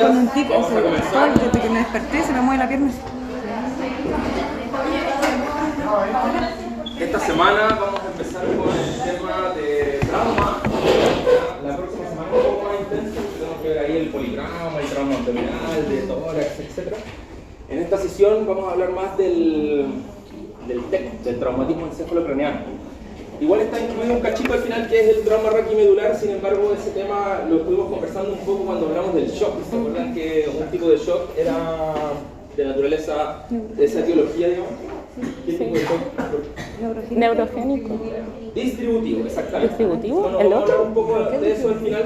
con un tic, todo desde que me desperté se me mueve la pierna. Esta semana vamos a empezar con el tema de trauma. La próxima semana es un poco más intenso, tenemos que ver ahí el politrauma, el trauma abdominal, de tórax, etc. En esta sesión vamos a hablar más del TEC, del traumatismo encefalocraneano. Igual está incluido un cachito al final que es el trauma raquimedular, sin embargo ese tema lo estuvimos conversando un poco cuando hablamos del shock. ¿Se acuerdan que un tipo de shock era de naturaleza, de esa etiología, digamos? ¿Qué tipo de shock? Neurogénico. Distributivo, exactamente. ¿Distributivo? Bueno, ¿El vamos a otro? hablar un poco de eso al final,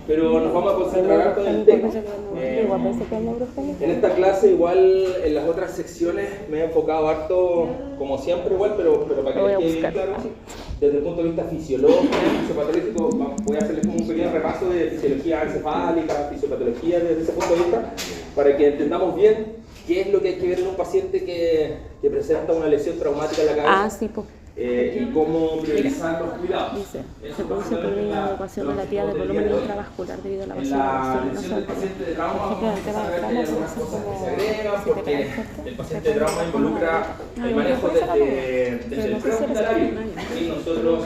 pero nos vamos a concentrar con el TEC. En esta clase igual, en las otras secciones me he enfocado harto, como siempre igual, pero para que les quede bien claro, desde el punto de vista fisiológico, fisiopatológico, voy a hacerles como un pequeño repaso de fisiología encefálica, fisiopatología desde ese punto de vista, para que entendamos bien qué es lo que hay que ver en un paciente que presenta una lesión traumática en la cabeza. Ah, sí, pues. Y cómo priorizar los cuidados. Dice, se produce por una adecuación relativa de volumen intravascular debido a la vasoconstricción del paciente de trauma, por ejemplo, en el tema del trauma puede ser como se agregan porque el paciente de trauma involucra el manejo desde el prehospitalario. Y nosotros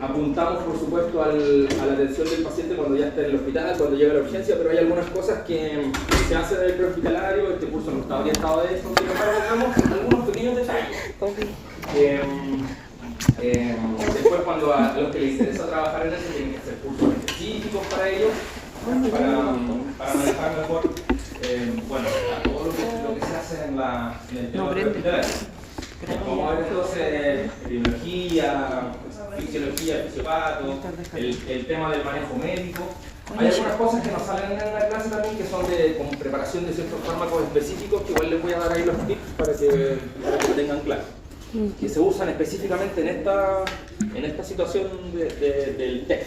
apuntamos, por supuesto, a la atención del paciente cuando ya está en el hospital, cuando llega a la urgencia, pero hay algunas cosas que se hacen en el prehospitalario. Este curso no está orientado a eso, sin embargo, tenemos algunos pequeños detalles. Después, cuando a los que les interesa trabajar en eso, tienen que hacer cursos específicos para ellos, para manejar mejor todo lo que se hace en el tema hospitalario. Vamos a ver entonces epidemiología, fisiología, fisiopato, el tema del manejo médico. Hay algunas cosas que nos salen en la clase también que son de como preparación de ciertos fármacos específicos que igual les voy a dar ahí los tips para que lo tengan claro. Que se usan específicamente en esta situación del TEC.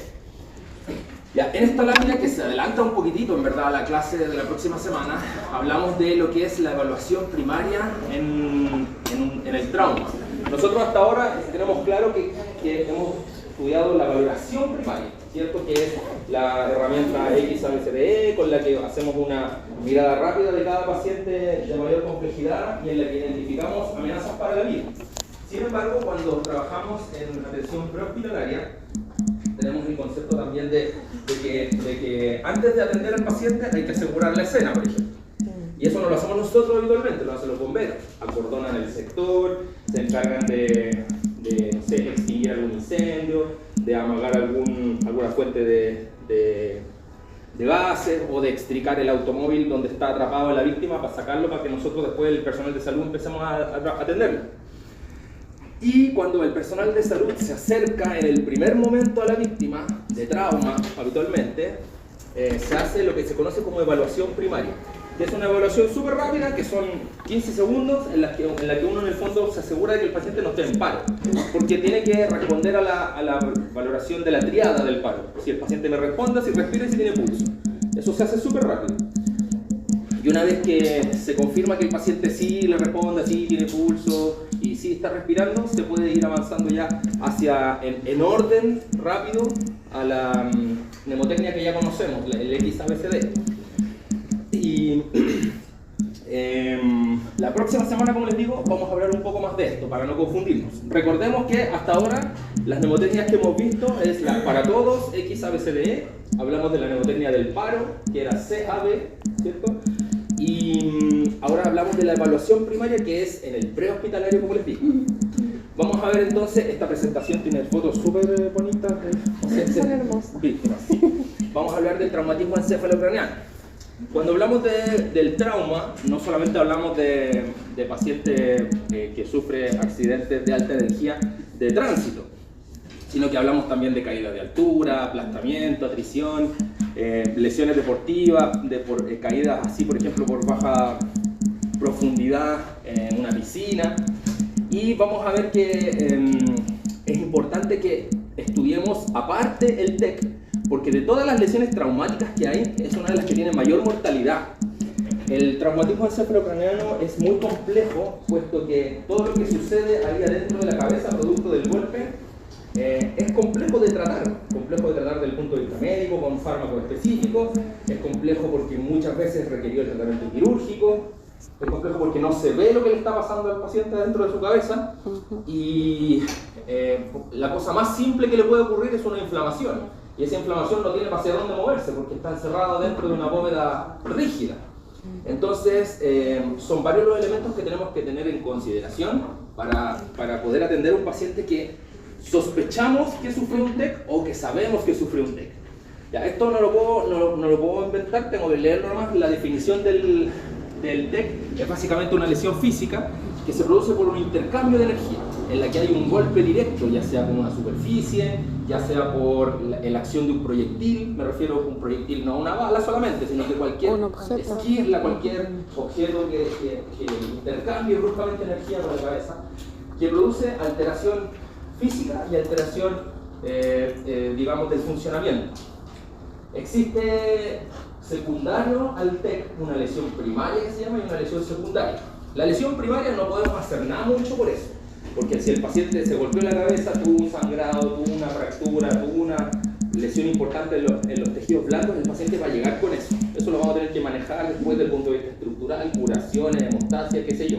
Ya, en esta lámina que se adelanta un poquitito en verdad a la clase de la próxima semana, hablamos de lo que es la evaluación primaria en el trauma. Nosotros hasta ahora tenemos claro que hemos estudiado la valoración primaria, ¿cierto? Que es la herramienta XABCDE con la que hacemos una mirada rápida de cada paciente de mayor complejidad y en la que identificamos amenazas para la vida. Sin embargo, cuando trabajamos en atención prehospitalaria, tenemos el concepto también de que antes de atender al paciente hay que asegurar la escena, por ejemplo. Y eso no lo hacemos nosotros habitualmente, lo hacen los bomberos. Acordonan el sector, se encargan de extinguir algún incendio, de amagar alguna fuente de gases o de extricar el automóvil donde está atrapado la víctima para sacarlo para que nosotros después el personal de salud empecemos a atenderlo. Y cuando el personal de salud se acerca en el primer momento a la víctima de trauma, habitualmente, se hace lo que se conoce como evaluación primaria, que es una evaluación súper rápida, que son 15 segundos en la que uno en el fondo se asegura de que el paciente no esté en paro, porque tiene que responder a la valoración de la triada del paro. Si el paciente me responde, si respira y si tiene pulso. Eso se hace súper rápido. Y una vez que se confirma que el paciente sí le responde, sí tiene pulso y sí está respirando, se puede ir avanzando ya hacia, en orden rápido, a la mnemotecnia que ya conocemos, el XABCD. Y la próxima semana, como les digo, vamos a hablar un poco más de esto, para no confundirnos. Recordemos que hasta ahora las mnemotecnias que hemos visto es la para todos, XABCDE. Hablamos de la mnemotecnia del paro, que era CAB, ¿cierto? Y ahora hablamos de la evaluación primaria, que es en el prehospitalario, como les digo. Vamos a ver entonces, esta presentación tiene fotos súper bonitas de Son hermosas. víctimas. Vamos a hablar del traumatismo encefalocraneano. Cuando hablamos del trauma, no solamente hablamos de pacientes que sufren accidentes de alta energía de tránsito, sino que hablamos también de caída de altura, aplastamiento, atrición, lesiones deportivas, caídas así, por ejemplo, por baja profundidad en una piscina. Y vamos a ver que es importante que estudiemos aparte el TEC, porque de todas las lesiones traumáticas que hay, es una de las que tiene mayor mortalidad. El traumatismo encefalocraneano es muy complejo, puesto que todo lo que sucede ahí adentro de la cabeza, producto del golpe, Es complejo de tratar desde el punto de vista médico, con fármacos específicos, es complejo porque muchas veces requirió el tratamiento quirúrgico, es complejo porque no se ve lo que le está pasando al paciente dentro de su cabeza y la cosa más simple que le puede ocurrir es una inflamación y esa inflamación no tiene hacia dónde moverse porque está encerrado dentro de una bóveda rígida. Entonces son varios los elementos que tenemos que tener en consideración para poder atender a un paciente que sospechamos que sufrió un TEC o que sabemos que sufrió un TEC. Ya, esto no lo puedo inventar, tengo que leer nomás. La definición del TEC es básicamente una lesión física que se produce por un intercambio de energía, en la que hay un golpe directo, ya sea con una superficie, ya sea por la acción de un proyectil, me refiero a un proyectil no a una bala solamente, sino que cualquier esquirla, cualquier objeto que intercambie bruscamente energía con la cabeza, que produce alteración física y alteración, digamos, del funcionamiento. Existe secundario al TEC, una lesión primaria que se llama y una lesión secundaria. La lesión primaria no podemos hacer nada mucho por eso, porque si el paciente se golpeó la cabeza, tuvo un sangrado, tuvo una fractura, tuvo una lesión importante en los tejidos blandos, el paciente va a llegar con eso. Eso lo vamos a tener que manejar después desde el punto de vista estructural, curaciones, hemostasia, qué sé yo.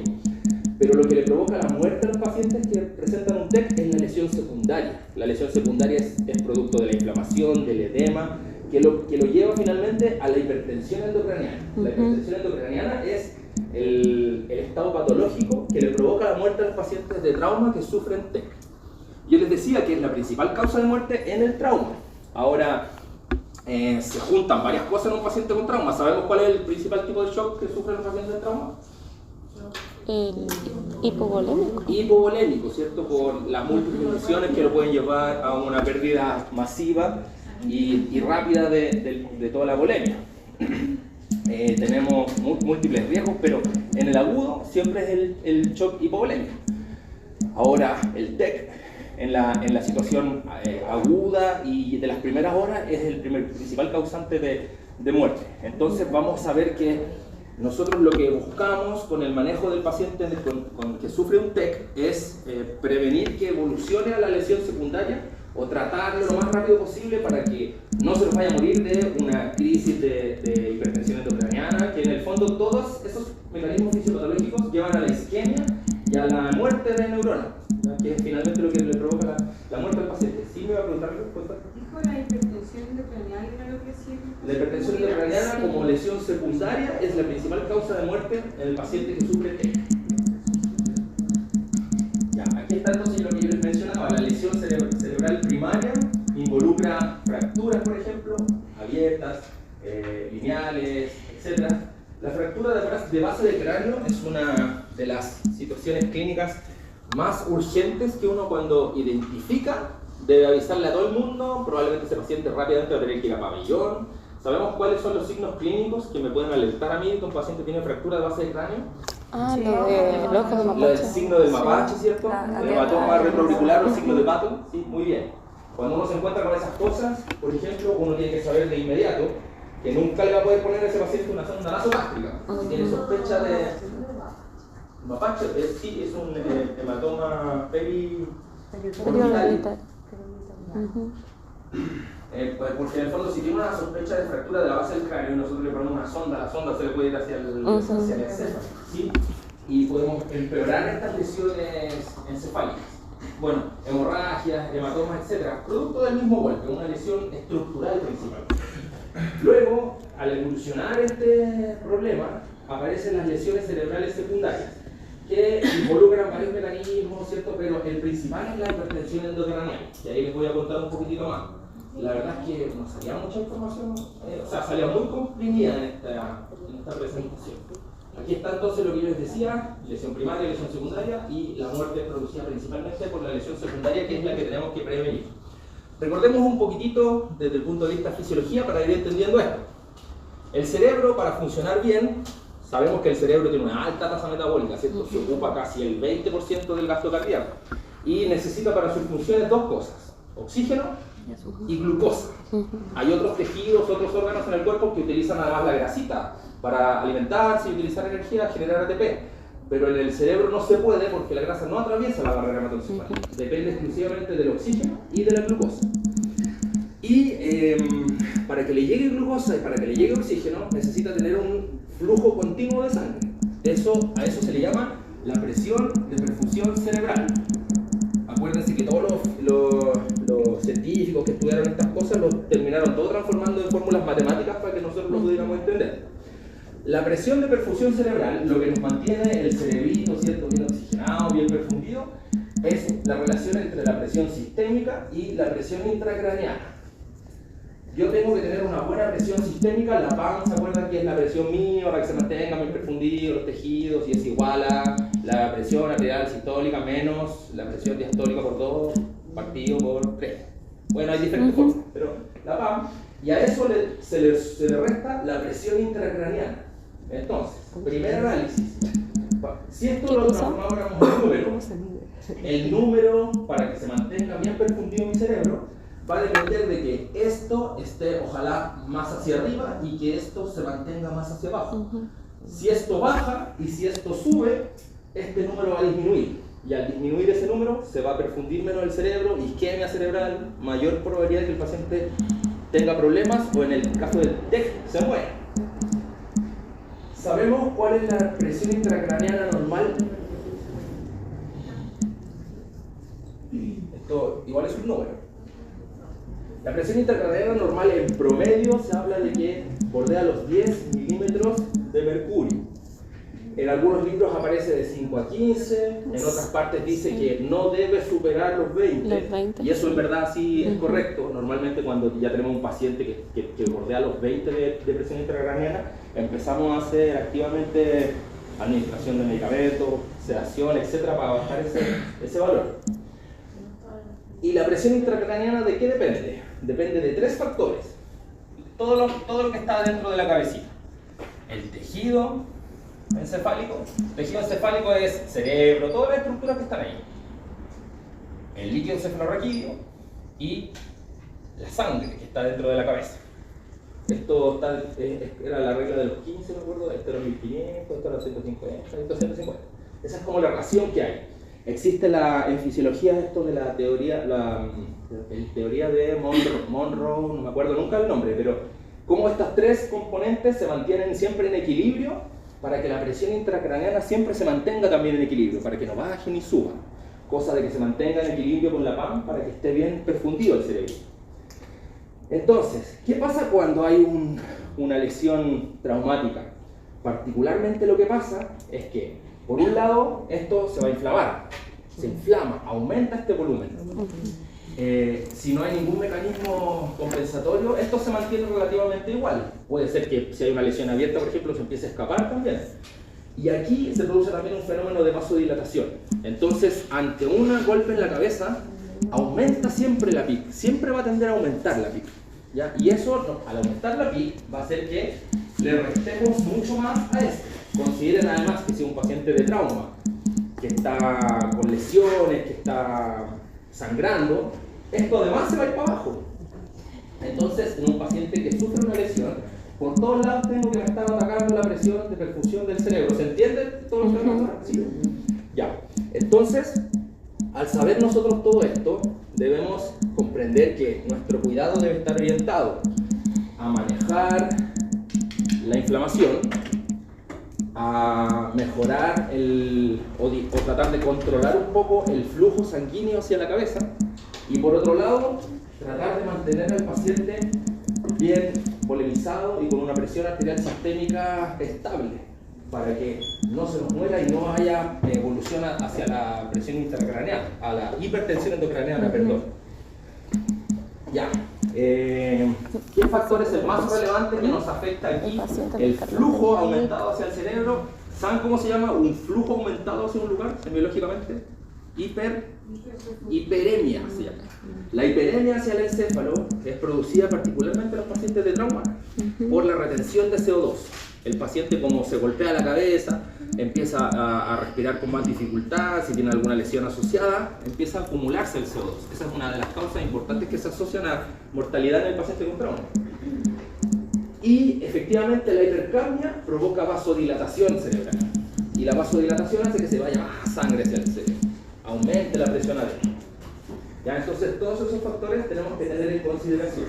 Pero lo que le provoca la muerte a los pacientes que presentan un TEC es la lesión secundaria. La lesión secundaria es producto de la inflamación, del edema, que lo lleva finalmente a la hipertensión endocraniana. La hipertensión endocraniana es el estado patológico que le provoca la muerte a los pacientes de trauma que sufren TEC. Yo les decía que es la principal causa de muerte en el trauma. Ahora, se juntan varias cosas en un paciente con trauma. ¿Sabemos cuál es el principal tipo de shock que sufren los pacientes de trauma? El hipovolémico. Hipovolémico, ¿cierto? Por las múltiples lesiones que lo pueden llevar a una pérdida masiva y rápida de toda la volemia. Tenemos múltiples riesgos, pero en el agudo siempre es el shock hipovolémico. Ahora, el TEC en la situación aguda y de las primeras horas es el principal causante de muerte. Entonces vamos a ver que nosotros lo que buscamos con el manejo del paciente con que sufre un TEC es prevenir que evolucione a la lesión secundaria o tratarlo lo más rápido posible para que no se nos vaya a morir de una crisis de hipertensión endocraniana, que en el fondo todos esos mecanismos fisiopatológicos llevan a la isquemia y a la muerte de neuronas, ¿ya? Que es finalmente lo que le provoca la muerte al paciente. ¿Sí me va a preguntar algo? Dijo la hipertensión endocranial, ¿era lo que decía? La hipertensión endocraniana como lesión secundaria es la principal causa de muerte en el paciente que sufre TEC. Ya, aquí está entonces lo que yo les mencionaba, la lesión cerebral primaria involucra fracturas, por ejemplo, abiertas, lineales, etc. La fractura de base del cráneo es una de las situaciones clínicas más urgentes que uno cuando identifica debe avisarle a todo el mundo. Probablemente ese paciente rápidamente va a tener que ir a pabellón. ¿Sabemos cuáles son los signos clínicos que me pueden alertar a mí que un paciente tiene fractura de base del cráneo? Ah, lo del ojo de mapache. El signo del mapache, ¿cierto? El hematoma retroauricular o el signo de Patton. Sí, muy bien. Cuando uno se encuentra con esas cosas, por ejemplo, uno tiene que saber de inmediato que nunca le va a poder poner a ese paciente una sonda nasogástrica. Si tiene sospecha de mapache, sí, es un hematoma periorbital. Porque en el fondo, si tiene una sospecha de fractura de la base del cráneo y nosotros le ponemos una sonda, la sonda se le puede ir hacia el encéfalo, ¿sí? Y podemos empeorar estas lesiones encefálicas. Bueno, hemorragias, hematomas, etc. Producto del mismo golpe, una lesión estructural principal. Luego, al evolucionar este problema, aparecen las lesiones cerebrales secundarias, que involucran varios mecanismos, ¿cierto? Pero el principal es la hipertensión endocraniana, y ahí les voy a contar un poquitito más. La verdad es que no salía mucha información, o sea, salía muy comprimida en esta presentación. Aquí está entonces lo que yo les decía, lesión primaria, lesión secundaria, y la muerte es producida principalmente por la lesión secundaria, que es la que tenemos que prevenir. Recordemos un poquitito desde el punto de vista de fisiología para ir entendiendo esto. El cerebro, para funcionar bien, sabemos que el cerebro tiene una alta tasa metabólica, ¿cierto? Se ocupa casi el 20% del gasto cardíaco y necesita para sus funciones dos cosas: oxígeno y glucosa. Hay otros tejidos, otros órganos en el cuerpo que utilizan además la grasita para alimentarse y utilizar energía, generar ATP. Pero en el cerebro no se puede porque la grasa no atraviesa la barrera hematoencefálica. Depende exclusivamente del oxígeno y de la glucosa. Y para que le llegue glucosa y para que le llegue oxígeno necesita tener un flujo continuo de sangre. A eso se le llama la presión de perfusión cerebral. Acuérdense que todos los científicos que estudiaron estas cosas los terminaron todo transformando en fórmulas matemáticas para que nosotros lo pudiéramos entender. La presión de perfusión cerebral, lo que nos mantiene el cerebrito, ¿cierto?, bien oxigenado, bien perfundido, es la relación entre la presión sistémica y la presión intracraneana. Yo tengo que tener una buena presión sistémica, la PAM, ¿se acuerdan que es la presión mínima para que se mantengan bien perfundidos los tejidos y es igual a la presión arterial sistólica menos la presión diastólica por 2 partido por 3? Bueno, hay diferentes formas, pero la PAM, y a eso se le resta la presión intracraneana. Entonces, primer análisis. Si esto lo transformamos en número, el número para que se mantenga bien perfundido mi cerebro va a depender de que esto esté ojalá más hacia arriba y que esto se mantenga más hacia abajo. Si esto baja y si esto sube, este número va a disminuir. Y al disminuir ese número se va a perfundir menos el cerebro, isquemia cerebral, mayor probabilidad de que el paciente tenga problemas o en el caso del TEC se muera. ¿Sabemos cuál es la presión intracraneana normal? Esto igual es un número. La presión intracraneana normal en promedio se habla de que bordea los 10 milímetros de mercurio. En algunos libros aparece de 5 a 15, en otras partes dice que no debe superar los 20. Y eso en verdad sí es correcto. Normalmente cuando ya tenemos un paciente que bordea los 20 de presión intracraneana, empezamos a hacer activamente administración de medicamentos, sedación, etcétera, para bajar ese valor. ¿Y la presión intracraneana de qué depende? Depende de 3 factores. Todo lo que está dentro de la cabecita. El tejido encefálico. El tejido encefálico es cerebro, todas las estructuras que están ahí. El líquido encefalorraquídeo y la sangre que está dentro de la cabeza. Esto era la regla de los 15, me acuerdo. Esto era 1500, esto era 150, esto 150. Esa es como la relación que hay. Existe en fisiología esto de la teoría, teoría de Monroe, no me acuerdo nunca el nombre, pero cómo estas 3 componentes se mantienen siempre en equilibrio para que la presión intracraneana siempre se mantenga también en equilibrio, para que no baje ni suba. Cosa de que se mantenga en equilibrio con la PAM para que esté bien perfundido el cerebro. Entonces, ¿qué pasa cuando hay una lesión traumática? Particularmente lo que pasa es que por un lado, esto se va a inflamar, se inflama, aumenta este volumen. Si no hay ningún mecanismo compensatorio, esto se mantiene relativamente igual. Puede ser que si hay una lesión abierta, por ejemplo, se empiece a escapar también. Y aquí se produce también un fenómeno de vasodilatación. Entonces, ante un golpe en la cabeza, aumenta siempre la PIC, siempre va a tender a aumentar la PIC, ¿ya? Y eso, al aumentar la PIC, va a hacer que le restemos mucho más a esto. Consideren además que si un paciente de trauma, que está con lesiones, que está sangrando, esto además se va a ir para abajo. Entonces, en un paciente que sufre una lesión, por todos lados tengo que me estar atacando la presión de perfusión del cerebro. ¿Se entiende todo lo que pasa? Sí. Ya. Entonces, al saber nosotros todo esto, debemos comprender que nuestro cuidado debe estar orientado a manejar la inflamación, a mejorar o tratar de controlar un poco el flujo sanguíneo hacia la cabeza, y por otro lado, tratar de mantener al paciente bien polemizado y con una presión arterial sistémica estable, para que no se nos muera y no haya evolución hacia la presión intracraneana, a la hipertensión endocraneana, perdón. Ya. ¿Qué factor es el más relevante que nos afecta aquí? El flujo aumentado hacia el cerebro. ¿Saben cómo se llama un flujo aumentado hacia un lugar semiológicamente? Hiperemia se llama. La hiperemia hacia el encéfalo es producida particularmente en los pacientes de trauma por la retención de CO2. El paciente, como se golpea la cabeza, empieza a respirar con más dificultad, si tiene alguna lesión asociada, empieza a acumularse el CO2. Esa es una de las causas importantes que se asocian a mortalidad en el paciente con trauma. Y efectivamente la hipercapnia provoca vasodilatación cerebral. Y la vasodilatación hace que se vaya más sangre hacia el cerebro, aumente la presión adentro. ¿Ya? Entonces todos esos factores tenemos que tener en consideración.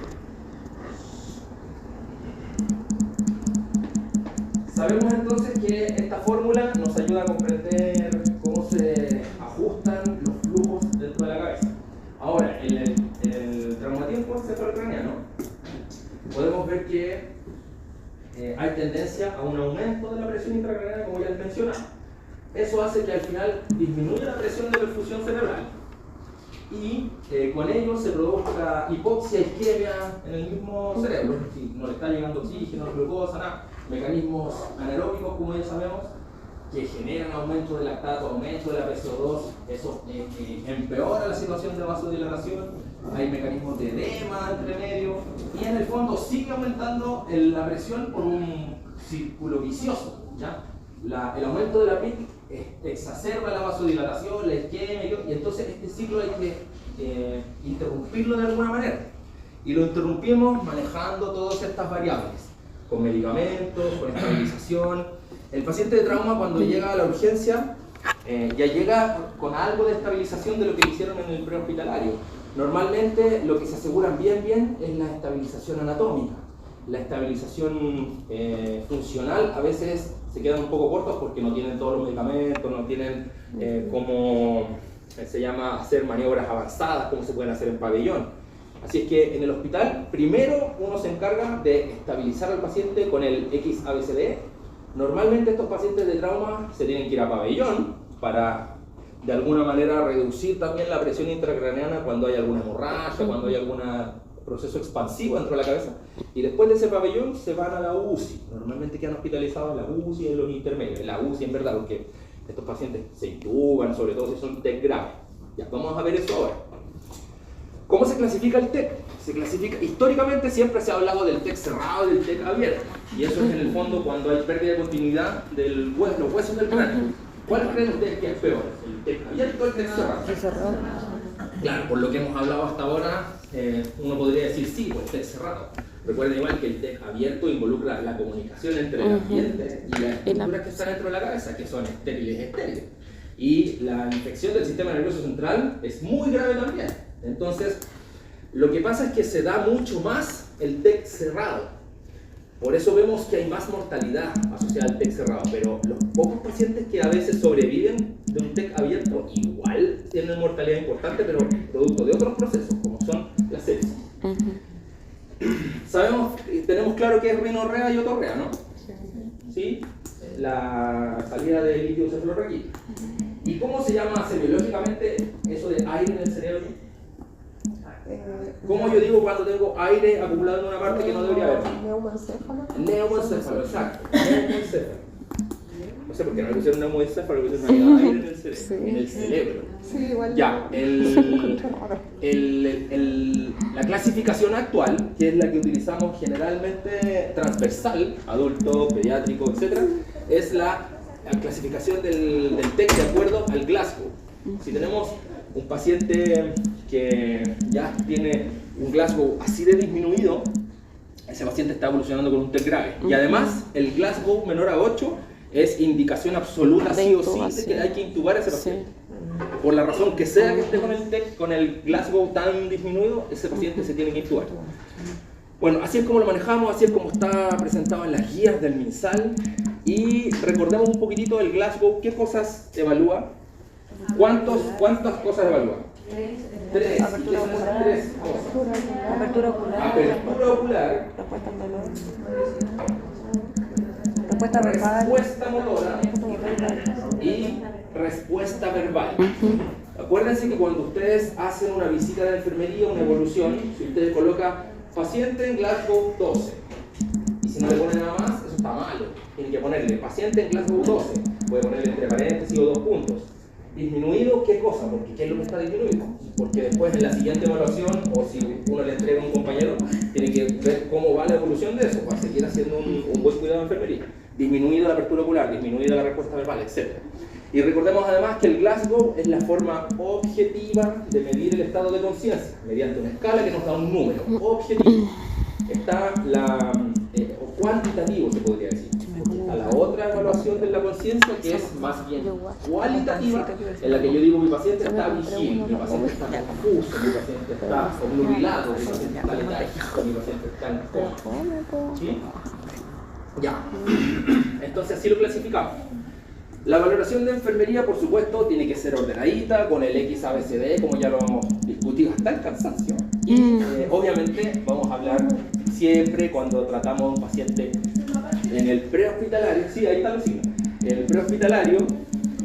Sabemos entonces que esta fórmula nos ayuda a comprender cómo se ajustan los flujos dentro de la cabeza. Ahora, en el traumatismo encefalocraneano podemos ver que hay tendencia a un aumento de la presión intracraneana, como ya les mencionaba. Eso hace que al final disminuya la presión de perfusión cerebral y con ello se produzca hipoxia, isquemia en el mismo cerebro. Si no le está llegando oxígeno, glucosa, nada. Mecanismos anaeróbicos, como ya sabemos, que generan aumento del lactato, aumento de la PCO2, eso empeora la situación de vasodilatación. Hay mecanismos de edema entre medio y en el fondo sigue aumentando la presión por un círculo vicioso, ¿ya? El aumento de la PIC exacerba la vasodilatación, la isquemia, y entonces este ciclo hay que interrumpirlo de alguna manera. Y lo interrumpimos manejando todas estas variables, con medicamentos, con estabilización. El paciente de trauma, cuando llega a la urgencia, ya llega con algo de estabilización de lo que hicieron en el prehospitalario. Normalmente lo que se aseguran bien es la estabilización anatómica. La estabilización funcional a veces se quedan un poco cortos porque no tienen todos los medicamentos, no tienen cómo se llama hacer maniobras avanzadas como se pueden hacer en pabellón. Así es que en el hospital primero uno se encarga de estabilizar al paciente con el XABCD. Normalmente estos pacientes de trauma se tienen que ir a pabellón para de alguna manera reducir también la presión intracraneana cuando hay alguna hemorragia, cuando hay algún proceso expansivo dentro de la cabeza, y después de ese pabellón se van a la UCI. Normalmente quedan hospitalizados en la UCI y en los intermedios. En la UCI en verdad, porque estos pacientes se intuban, sobre todo si son TEC graves. Ya, vamos a ver eso ahora. ¿Cómo se clasifica el TEC? Se clasifica, históricamente siempre se ha hablado del TEC cerrado y del TEC abierto, y eso es en el fondo cuando hay pérdida de continuidad de los huesos del cráneo. ¿Cuál creen ustedes que es peor? ¿El TEC abierto o el TEC cerrado? Claro, por lo que hemos hablado hasta ahora, uno podría decir sí, pues TEC cerrado. Recuerden igual que el TEC abierto involucra la comunicación entre el ambiente y las estructuras que están dentro de la cabeza, que son estériles. Y la infección del sistema nervioso central es muy grave también. Entonces, lo que pasa es que se da mucho más el TEC cerrado. Por eso vemos que hay más mortalidad asociada al TEC cerrado, pero los pocos pacientes que a veces sobreviven de un TEC abierto igual tienen mortalidad importante, pero producto de otros procesos, como son las sepsis. Sabemos, tenemos claro que es rinorrea y otorrea, ¿no? ¿Sí? La salida de líquido cefalorraquídeo. ¿Y cómo se llama semiológicamente eso de aire en el cerebro? ¿Cómo yo digo cuando tengo aire acumulado en una parte que no debería haber? Neumoencéfalo. Neumoencéfalo, exacto. Neumoencéfalo. No sé por qué no le pusieron neumoencéfalo, le pusieron aire en el cerebro. Sí. En el cerebro. Sí, igual. Ya, la clasificación actual, que es la que utilizamos generalmente transversal, adulto, pediátrico, etc., es la clasificación del TEC de acuerdo al Glasgow. Si tenemos un paciente que ya tiene un Glasgow así de disminuido, ese paciente está evolucionando con un TEC grave. Y además, el Glasgow menor a 8 es indicación absoluta, sí o sí, de que hay que intubar a ese paciente. Por la razón que sea que esté con el TEC, con el Glasgow tan disminuido, ese paciente se tiene que intubar. Bueno, así es como lo manejamos, así es como está presentado en las guías del MinSal. Y recordemos un poquitito el Glasgow, ¿qué cosas evalúa? ¿Cuántas cosas evalúa? Tres. Apertura ocular. Tres cosas. Apertura ocular. Apertura ocular. Respuesta motora. Respuesta verbal. Respuesta motora. Y respuesta verbal. Acuérdense que cuando ustedes hacen una visita de enfermería, una evolución, si ustedes colocan paciente en Glasgow 12, y si no le ponen nada más, eso está malo. Tienen que ponerle paciente en Glasgow 12, puede ponerle entre paréntesis o 2 puntos. ¿Disminuido qué cosa? Porque ¿qué es lo que está disminuido? Porque después en la siguiente evaluación, o si uno le entrega a un compañero, tiene que ver cómo va la evolución de eso, para seguir haciendo un buen cuidado de enfermería. Disminuida la apertura ocular, disminuida la respuesta verbal, etc. Y recordemos además que el Glasgow es la forma objetiva de medir el estado de conciencia, mediante una escala que nos da un número objetivo. Está o cuantitativo se podría decir. A la otra evaluación de la conciencia, que es más bien cualitativa en la que yo digo mi paciente está vigil, mi paciente está confuso, mi paciente está obnubilado, mi paciente está letárgico, mi paciente está en coma. ¿Sí? Ya. Entonces así lo clasificamos. La valoración de enfermería, por supuesto, tiene que ser ordenadita, con el XABCD, como ya lo hemos discutido hasta el cansancio. Y obviamente vamos a hablar siempre cuando tratamos a un paciente en el prehospitalario. Sí, ahí están los signos. En el prehospitalario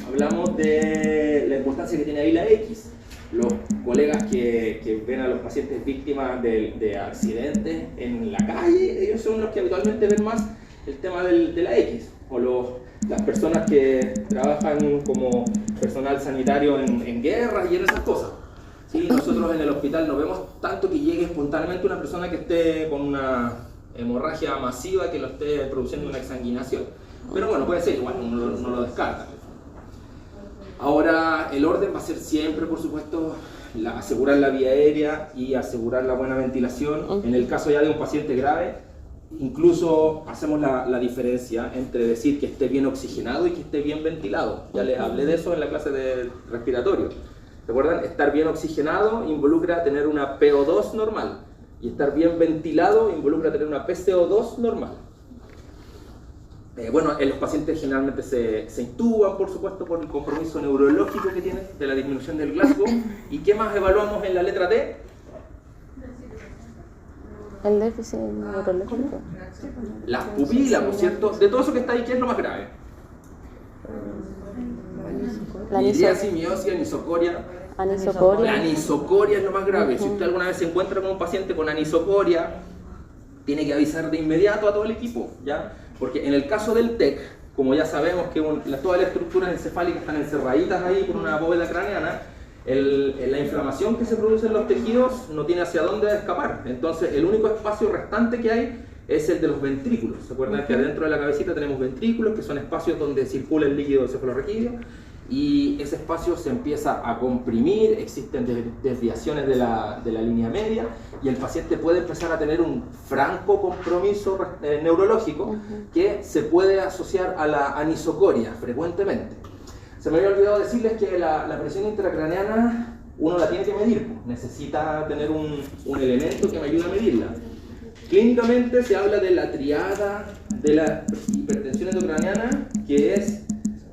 hablamos de la importancia que tiene ahí la X. Los colegas que ven a los pacientes víctimas de accidentes en la calle, ellos son los que habitualmente ven más el tema de la X. O las personas que trabajan como personal sanitario en guerras y en esas cosas. ¿Sí? Nosotros en el hospital no vemos tanto que llegue espontáneamente una persona que esté con una hemorragia masiva que lo esté produciendo una exsanguinación. Pero bueno, puede ser igual, uno no lo descarta. Ahora, el orden va a ser siempre, por supuesto, asegurar la vía aérea y asegurar la buena ventilación. En el caso ya de un paciente grave, incluso hacemos la diferencia entre decir que esté bien oxigenado y que esté bien ventilado. Ya les hablé de eso en la clase de respiratorio. ¿Recuerdan? Estar bien oxigenado involucra tener una PO2 normal y estar bien ventilado involucra tener una PCO2 normal. Bueno, en los pacientes generalmente se intuban, por supuesto, por el compromiso neurológico que tienen de la disminución del Glasgow. ¿Y qué más evaluamos en la letra D? El déficit neurológico. Las pupilas, ¿por cierto? De todo eso que está ahí, ¿qué es lo más grave? La Miosis, anisocoria. La anisocoria es lo más grave. Si usted alguna vez se encuentra con un paciente con anisocoria, tiene que avisar de inmediato a todo el equipo, ¿ya? Porque en el caso del TEC, como ya sabemos que todas las estructuras encefálicas están encerraditas ahí por una bóveda craneana, la inflamación que se produce en los tejidos no tiene hacia dónde escapar. Entonces el único espacio restante que hay es el de los ventrículos. ¿Se acuerdan que adentro de la cabecita tenemos ventrículos, que son espacios donde circula el líquido cefalorraquídeo? Y ese espacio se empieza a comprimir, existen desviaciones de la línea media y el paciente puede empezar a tener un franco compromiso neurológico que se puede asociar a la anisocoria frecuentemente. Se me había olvidado decirles que la presión intracraneana uno la tiene que medir, necesita tener un elemento que me ayude a medirla. Clínicamente se habla de la triada de la hipertensión endocraniana, que es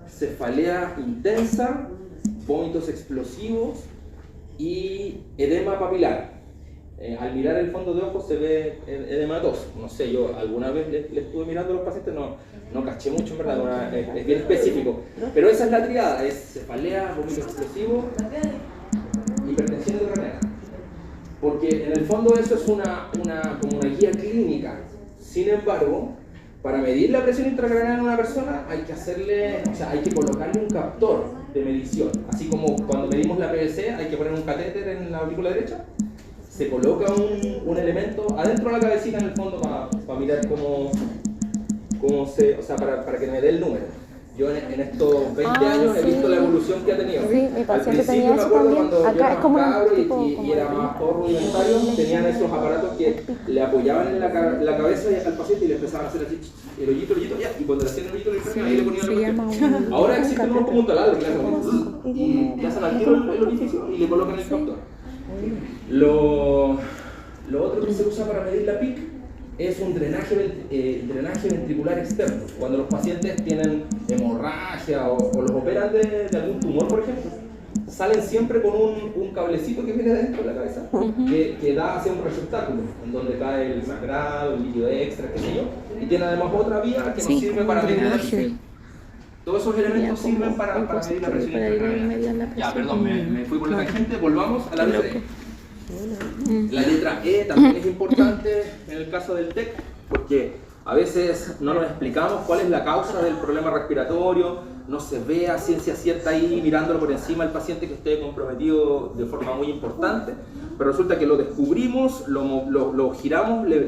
cefalea intensa, vómitos explosivos y edema papilar. Al mirar el fondo de ojo se ve edematoso. No sé, yo alguna vez le estuve mirando a los pacientes, no caché mucho en verdad, es bien específico. Pero esa es la triada, es cefalea, vómito explosivo, hipertensión endocraniana. Porque en el fondo eso es como una guía clínica. Sin embargo, para medir la presión intracraneana en una persona hay que colocarle un captor de medición. Así como cuando medimos la PVC hay que poner un catéter en la aurícula derecha, se coloca un elemento adentro de la cabecita en el fondo para mirar para que me dé el número. Yo en estos 20 años he visto la evolución que ha tenido. Sí, mi paciente tenía eso también. Acá es como un y era más poco rudimentario, tenían esos aparatos que le apoyaban en la cabeza al paciente y le empezaban a hacer así, el hoyito, y cuando le hacían el hoyito, ahí le ponían la cuestión. Ahora existen unos como un taladro y hacen al tiro el orificio y le colocan el captor. Lo otro que se usa para medir la PIC es un drenaje ventricular externo. Cuando los pacientes tienen hemorragia o los operan de algún tumor, por ejemplo, salen siempre con un cablecito que viene dentro de la cabeza, que da hacia un receptáculo, en donde cae el sangrado, el líquido extra, qué sé yo, y tiene además otra vía que nos sirve para medir la presión. Todos esos elementos sirven para medir la presión intracraneana. Ya, perdón, me fui por la tangente, volvamos a la letra E. La letra E también es importante en el caso del TEC, porque a veces no nos explicamos cuál es la causa del problema respiratorio, no se ve a ciencia cierta ahí mirándolo por encima al paciente que esté comprometido de forma muy importante, pero resulta que lo descubrimos, lo giramos, le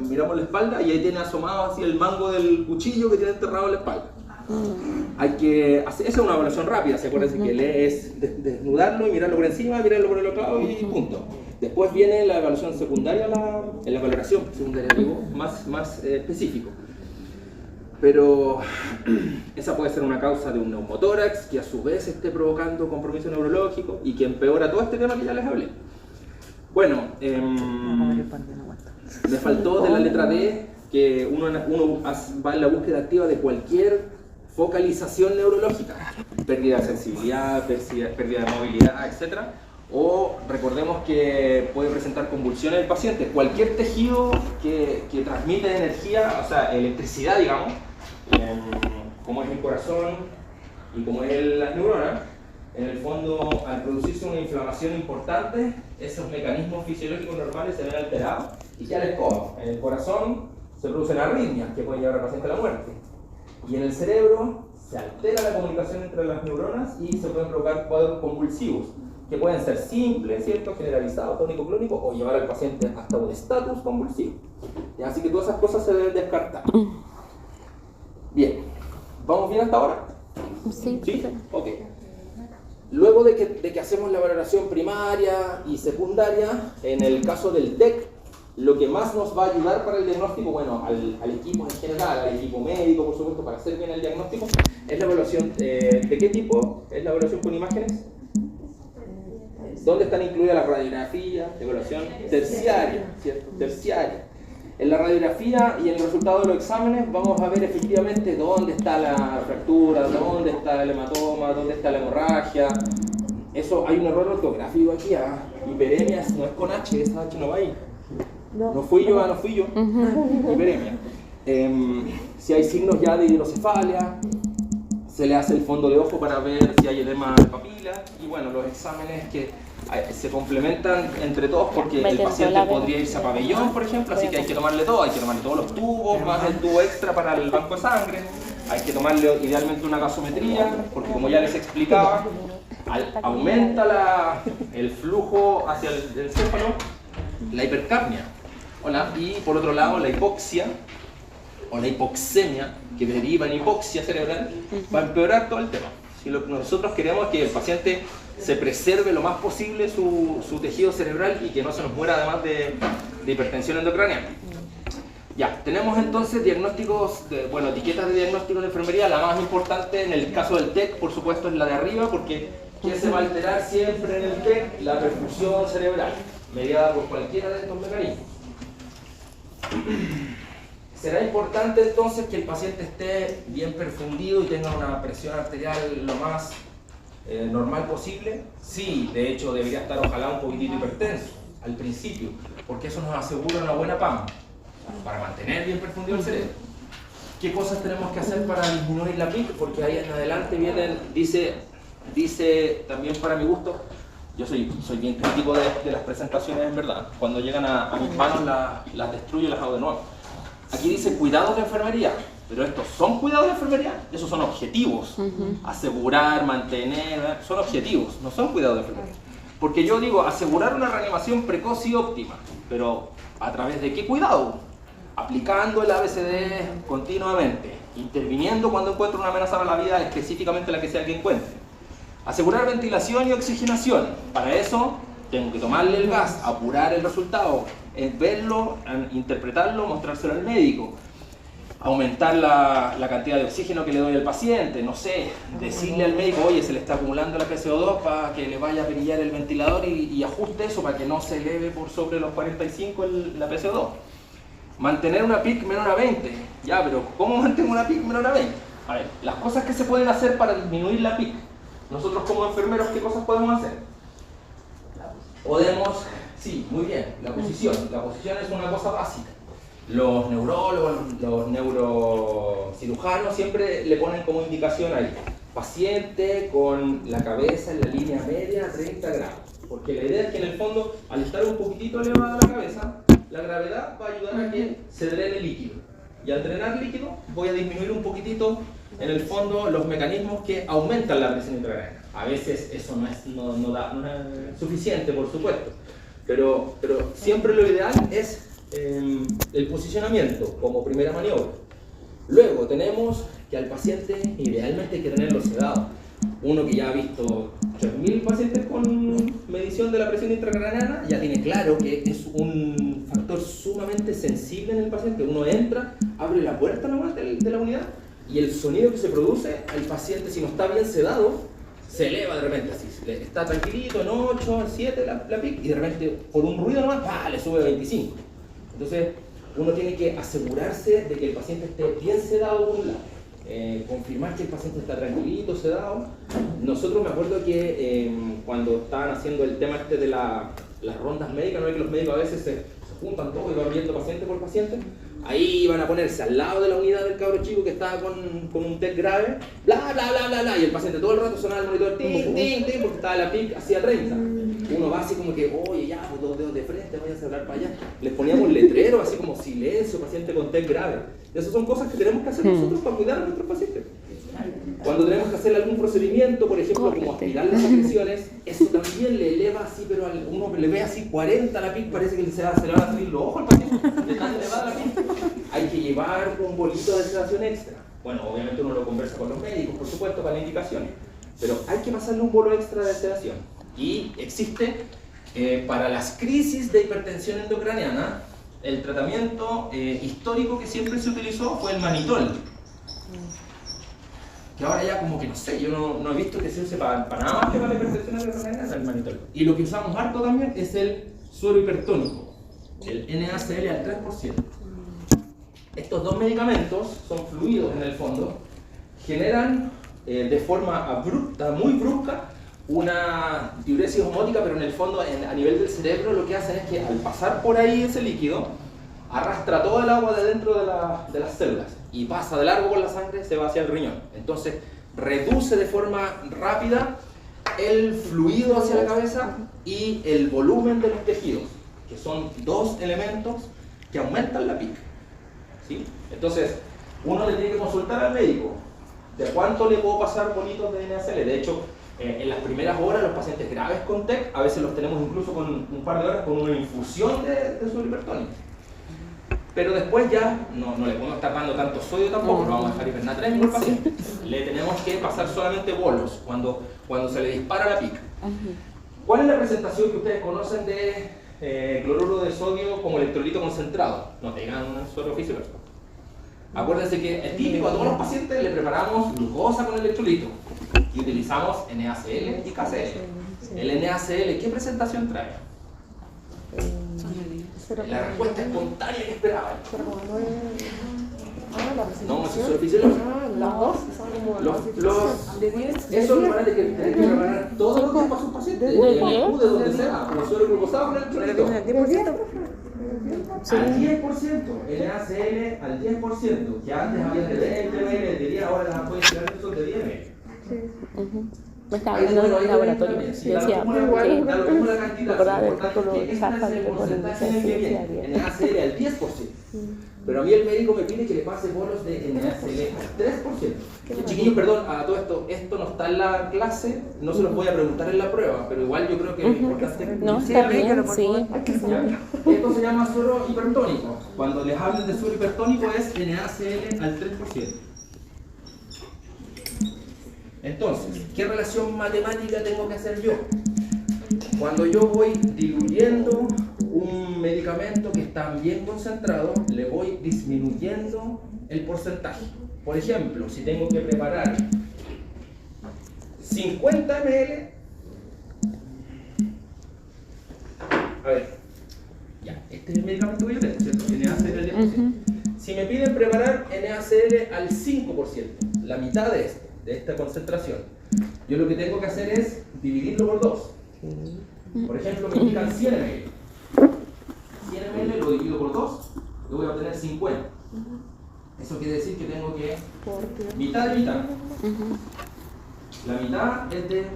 miramos la espalda y ahí tiene asomado así el mango del cuchillo que tiene enterrado en la espalda. Hay que hacer, esa es una evaluación rápida, ¿se acuerdan? Que es desnudarlo y mirarlo por encima, mirarlo por el otro lado y punto. Después viene la evaluación secundaria, en la valoración secundaria, digo, más específico. Pero esa puede ser una causa de un neumotórax que a su vez esté provocando compromiso neurológico y que empeora todo este tema que ya les hablé. Bueno, me faltó de la letra D que uno va en la búsqueda activa de cualquier focalización neurológica, pérdida de sensibilidad, pérdida de movilidad, etc. O recordemos que puede presentar convulsiones el paciente. Cualquier tejido que transmite energía, o sea, electricidad, digamos, como es el corazón y como es las neuronas, en el fondo, al producirse una inflamación importante, esos mecanismos fisiológicos normales se ven alterados y ya les como. En el corazón se producen arritmias que pueden llevar al paciente a la muerte. Y en el cerebro se altera la comunicación entre las neuronas y se pueden provocar cuadros convulsivos, que pueden ser simples, ¿cierto?, generalizados, tónico-clónico, o llevar al paciente hasta un estatus convulsivo. Así que todas esas cosas se deben descartar. Bien, ¿vamos bien hasta ahora? Sí. ¿Sí? Ok. Luego de que hacemos la valoración primaria y secundaria, en el caso del TEC, lo que más nos va a ayudar para el diagnóstico, bueno, al equipo en general, al equipo médico, por supuesto, para hacer bien el diagnóstico, es la evaluación. ¿De qué tipo es la evaluación con imágenes? ¿Dónde están incluidas las radiografías? Evaluación terciaria, ¿cierto? Terciaria. En la radiografía y en el resultado de los exámenes vamos a ver efectivamente dónde está la fractura, dónde está el hematoma, dónde está la hemorragia. Eso, hay un error ortográfico aquí, hiperemia no es con H, esa H no va ahí. No fui yo. Hiperemia. Si hay signos ya de hidrocefalia, se le hace el fondo de ojo para ver si hay edema de papila, y bueno, los exámenes que se complementan entre todos porque el paciente podría irse a pabellón, por ejemplo, así que hay que tomarle todo, hay que tomarle todos los tubos, más el tubo extra para el banco de sangre, hay que tomarle idealmente una gasometría, porque como ya les explicaba, aumenta el flujo hacia el encéfalo, la hipercapnia, y por otro lado la hipoxia, o la hipoxemia, que deriva en hipoxia cerebral, va a empeorar todo el tema. Si lo que nosotros queremos es que el paciente se preserve lo más posible su tejido cerebral y que no se nos muera además de hipertensión endocraniana. Ya, tenemos entonces diagnósticos, etiquetas de diagnóstico de enfermería. La más importante en el caso del TEC, por supuesto, es la de arriba, porque ¿qué se va a alterar siempre en el TEC? La perfusión cerebral, mediada por cualquiera de estos mecanismos. Será importante entonces que el paciente esté bien perfundido y tenga una presión arterial lo más normal posible. Sí, de hecho debería estar ojalá un poquitito hipertenso al principio, porque eso nos asegura una buena PAM para mantener bien perfundido el cerebro. ¿Qué cosas tenemos que hacer para disminuir la PIC? Porque ahí en adelante vienen, dice también para mi gusto, yo soy bien crítico de las presentaciones, en verdad. Cuando llegan a mis manos las destruyo y las hago de nuevo. Aquí dice cuidados de enfermería, pero estos son cuidados de enfermería, esos son objetivos. Asegurar, mantener, son objetivos, no son cuidados de enfermería. Porque yo digo asegurar una reanimación precoz y óptima, pero ¿a través de qué cuidado? Aplicando el ABCD continuamente, interviniendo cuando encuentro una amenaza para la vida, específicamente la que sea que encuentre. Asegurar ventilación y oxigenación, para eso tengo que tomarle el gas, apurar el resultado, verlo, interpretarlo, mostrárselo al médico. Aumentar la cantidad de oxígeno que le doy al paciente, no sé, decirle al médico, oye, se le está acumulando la PCO2 para que le vaya a perillar el ventilador y ajuste eso para que no se eleve por sobre los 45 la PCO2. Mantener una PIC menor a 20, ya, pero ¿cómo mantengo una PIC menor a 20? A ver, las cosas que se pueden hacer para disminuir la PIC. Nosotros como enfermeros, ¿qué cosas podemos hacer? Podemos, sí, muy bien, la posición es una cosa básica. Los neurólogos, los neurocirujanos siempre le ponen como indicación ahí, paciente con la cabeza en la línea media a 30 grados, porque la idea es que en el fondo, al estar un poquitito elevada la cabeza, la gravedad va a ayudar a que se drene líquido, y al drenar líquido voy a disminuir un poquitito en el fondo los mecanismos que aumentan la presión intracraneana. A veces eso no es suficiente, por supuesto, pero siempre lo ideal es el posicionamiento como primera maniobra. Luego tenemos que al paciente idealmente hay que tenerlo sedado. Uno que ya ha visto 3.000 pacientes con medición de la presión intracraneana, ya tiene claro que es un factor sumamente sensible en el paciente. Uno entra, abre la puerta nomás de la unidad y el sonido que se produce, el paciente, si no está bien sedado, se eleva de repente así. Está tranquilito en 8, en 7 la PIC y de repente por un ruido nomás, ¡pah!, le sube a 25. Entonces uno tiene que asegurarse de que el paciente esté bien sedado por un lado. Confirmar que el paciente está tranquilito, sedado. Nosotros me acuerdo que cuando estaban haciendo el tema este de las rondas médicas, no es que los médicos a veces se juntan todos y van viendo paciente por paciente, ahí iban a ponerse al lado de la unidad del cabro chico que estaba con un TEC grave, bla bla bla bla bla, y el paciente todo el rato sonaba el monitor, ting, ting, ting, porque estaba la PIC hacia 30. Uno va así como que, oye, ya, pues 2 dedos de frente, váyanse a hablar para allá. Les poníamos letreros así como silencio, paciente con TEC grave. Y esas son cosas que tenemos que hacer nosotros para cuidar a nuestros pacientes. Cuando tenemos que hacer algún procedimiento, por ejemplo, como aspirar las secreciones, eso también le eleva así, pero uno le ve así 40 la PIC, parece que se le van a salir los ojos al paciente, de tan elevada la PIC. Hay que llevar un bolito de sedación extra. Bueno, obviamente uno lo conversa con los médicos, por supuesto, para las indicaciones, pero hay que pasarle un bolo extra de sedación. Y existe, para las crisis de hipertensión endocraniana, el tratamiento histórico que siempre se utilizó fue el manitol. Que ahora ya como que no sé, yo no he visto que se use para nada más que para la hipertensión endocraniana, el manitol. Y lo que usamos harto también es el suero hipertónico, el NaCl al 3%. Estos dos medicamentos son fluidos en el fondo, generan de forma abrupta, muy brusca, una diuresis osmótica, pero en el fondo a nivel del cerebro lo que hacen es que al pasar por ahí ese líquido arrastra todo el agua de dentro de las células y pasa de largo por la sangre, se va hacia el riñón. Entonces reduce de forma rápida el fluido hacia la cabeza y el volumen de los tejidos, que son dos elementos que aumentan la PIC, ¿sí? Entonces uno le tiene que consultar al médico de cuánto le puedo pasar bolitos de NaCl. De hecho, en las primeras horas los pacientes graves con TEC, a veces los tenemos incluso con un par de horas con una infusión de suero hipertónico. Pero después ya no le podemos estar dando tanto sodio tampoco, no vamos a dejar hipernatremia al paciente. Le tenemos que pasar solamente bolos cuando se le dispara la PIC. ¿Cuál es la presentación que ustedes conocen de cloruro de sodio como electrolito concentrado? No tengan un suero fisiológico. Acuérdense que es típico, a todos los pacientes le preparamos glucosa con electrolito y utilizamos NaCl y KCl. El NaCl, ¿qué presentación trae? La respuesta espontánea que esperaban. No, eso es suero fisiológico. Las dos son eso es lo que tienen que preparar todos los días para sus pacientes. De donde sea, con suero glucosado con electrolito. Al 10%, NaCl al 10%, que antes había de 20 ml, de 10, ahora las pueden llegar son de 10 ml. Me estaba viendo en el laboratorio y decía que me acordaba del título de Zafra que le ponen en NaCl al 10%. Pero a mí el médico me pide que le pase bolos de NaCl al 3%. Chiquillos, perdón, a todo esto no está en la clase, no se los voy a preguntar en la prueba, pero igual yo creo que es importante. No, está bien, sí. Esto se llama suero hipertónico. Cuando les hablen de suero hipertónico es NaCl al 3%. Entonces, ¿qué relación matemática tengo que hacer yo? Cuando yo voy diluyendo un medicamento que está bien concentrado, le voy disminuyendo el porcentaje. Por ejemplo, si tengo que preparar 50 ml, a ver, ya, este es el medicamento que yo tengo, ¿cierto? NaCl al 10%. Si me piden preparar NaCl al 5%, la mitad de esta concentración, yo lo que tengo que hacer es dividirlo por 2. Por ejemplo, me indican 100 ml. 100 ml lo divido por 2, yo voy a obtener 50. Eso quiere decir que tengo que mitad de mitad. La mitad es de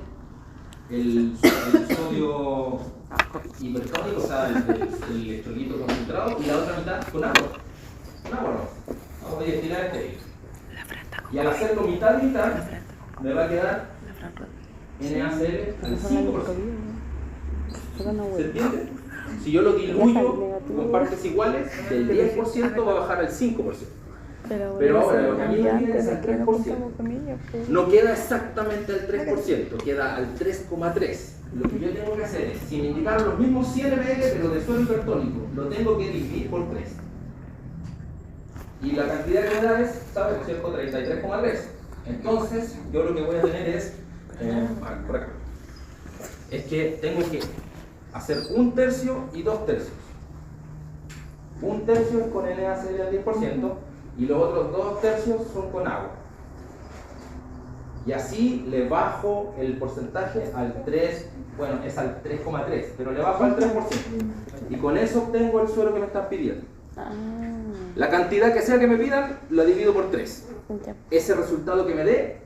el sodio hipertónico, o sea, el electrolito concentrado, y la otra mitad con agua. Con agua no. Vamos a destilar este. Y al hacerlo mitad y mitad, me va a quedar NaCl al 5%. ¿Se entiende? Si yo lo diluyo con partes iguales, del 10% va a bajar al 5%. Pero ahora lo que a mí me piden es el 3%. No queda exactamente al 3%, queda al 3,3%. Lo que yo tengo que hacer es, si me indicaron los mismos 100 ml, pero de suelo hipertónico, lo tengo que dividir por 3. Y la cantidad que me da es, ¿sabes? ¿Cierto? 33,3. Entonces, yo lo que voy a tener es, correcto, es que tengo que hacer 1/3 y 2/3. 1/3 es con NaCl al 10% y los otros 2/3 son con agua. Y así le bajo el porcentaje al 3, bueno, es al 3,3, pero le bajo al 3%. Y con eso obtengo el suelo que me están pidiendo. La cantidad que sea que me pidan, la divido por 3. Ese resultado que me dé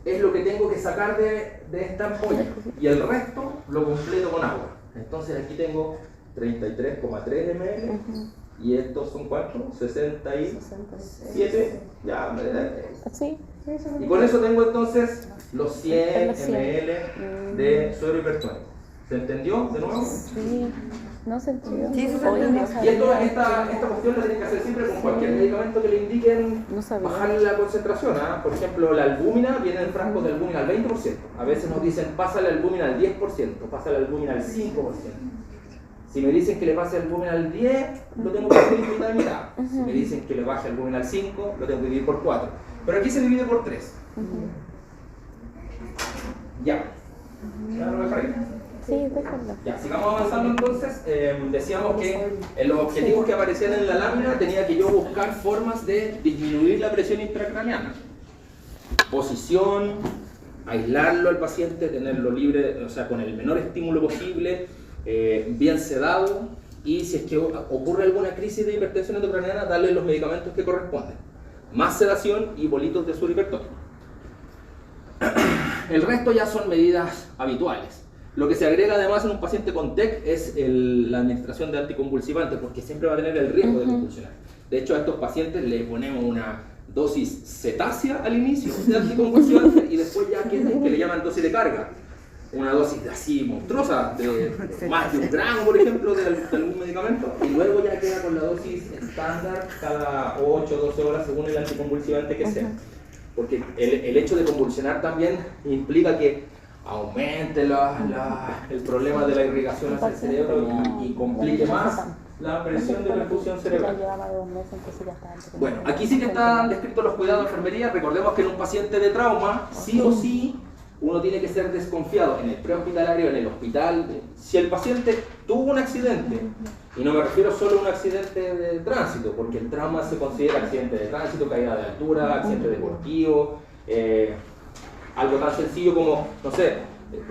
es lo que tengo que sacar de esta ampolla. Y el resto lo completo con agua. Entonces aquí tengo 33,3 ml. Y estos son ¿cuántos? 67. Ya, Sí. y con eso tengo entonces los 100 ml de suero hipertónico. ¿Se entendió de nuevo? Sí, no se entendió. Sí, se Hoy entendió. no Y sabía. esta cuestión la tienen que hacer siempre con cualquier medicamento que le indiquen No sabía. bajarle la concentración. Por ejemplo, la albúmina viene en frascos de albúmina al 20%. A veces nos dicen pasa la albúmina al 10%, pasa la albúmina al 5%. Si me dicen que le pase albúmina al 10, lo tengo que dividir mitad de mitad. Si me dicen que le baje albúmina al 5, lo tengo que dividir por 4. Pero aquí se divide por 3. Ya. ¿Ya lo dejo ahí? Sí, déjalo. Ya, sigamos avanzando entonces. Decíamos que en los objetivos que aparecían en la lámina tenía que yo buscar formas de disminuir la presión intracraneana. Posición, aislarlo al paciente, tenerlo libre, o sea, con el menor estímulo posible, bien sedado, y si es que ocurre alguna crisis de hipertensión intracraneana, darle los medicamentos que corresponden. Más sedación y bolitos de suero hipertónico. El resto ya son medidas habituales. Lo que se agrega además en un paciente con TEC es la administración de anticonvulsivantes, porque siempre va a tener el riesgo de convulsionar. De hecho, a estos pacientes le ponemos una dosis cetácea al inicio de anticonvulsivantes y después ya que le llaman dosis de carga. Una dosis así monstruosa, de más de 1 gramo, por ejemplo, de algún medicamento, y luego ya queda con la dosis estándar cada 8 o 12 horas según el anticonvulsivante que sea. Porque el hecho de convulsionar también implica que aumente el problema de la irrigación hacia el cerebro y complique más la presión de perfusión cerebral. Bueno, aquí sí que están descritos los cuidados de enfermería. Recordemos que en un paciente de trauma, sí o sí, uno tiene que ser desconfiado en el prehospitalario, en el hospital. Si el paciente tuvo un accidente, y no me refiero solo a un accidente de tránsito, porque el trauma se considera accidente de tránsito, caída de altura, accidente deportivo, algo tan sencillo como, no sé,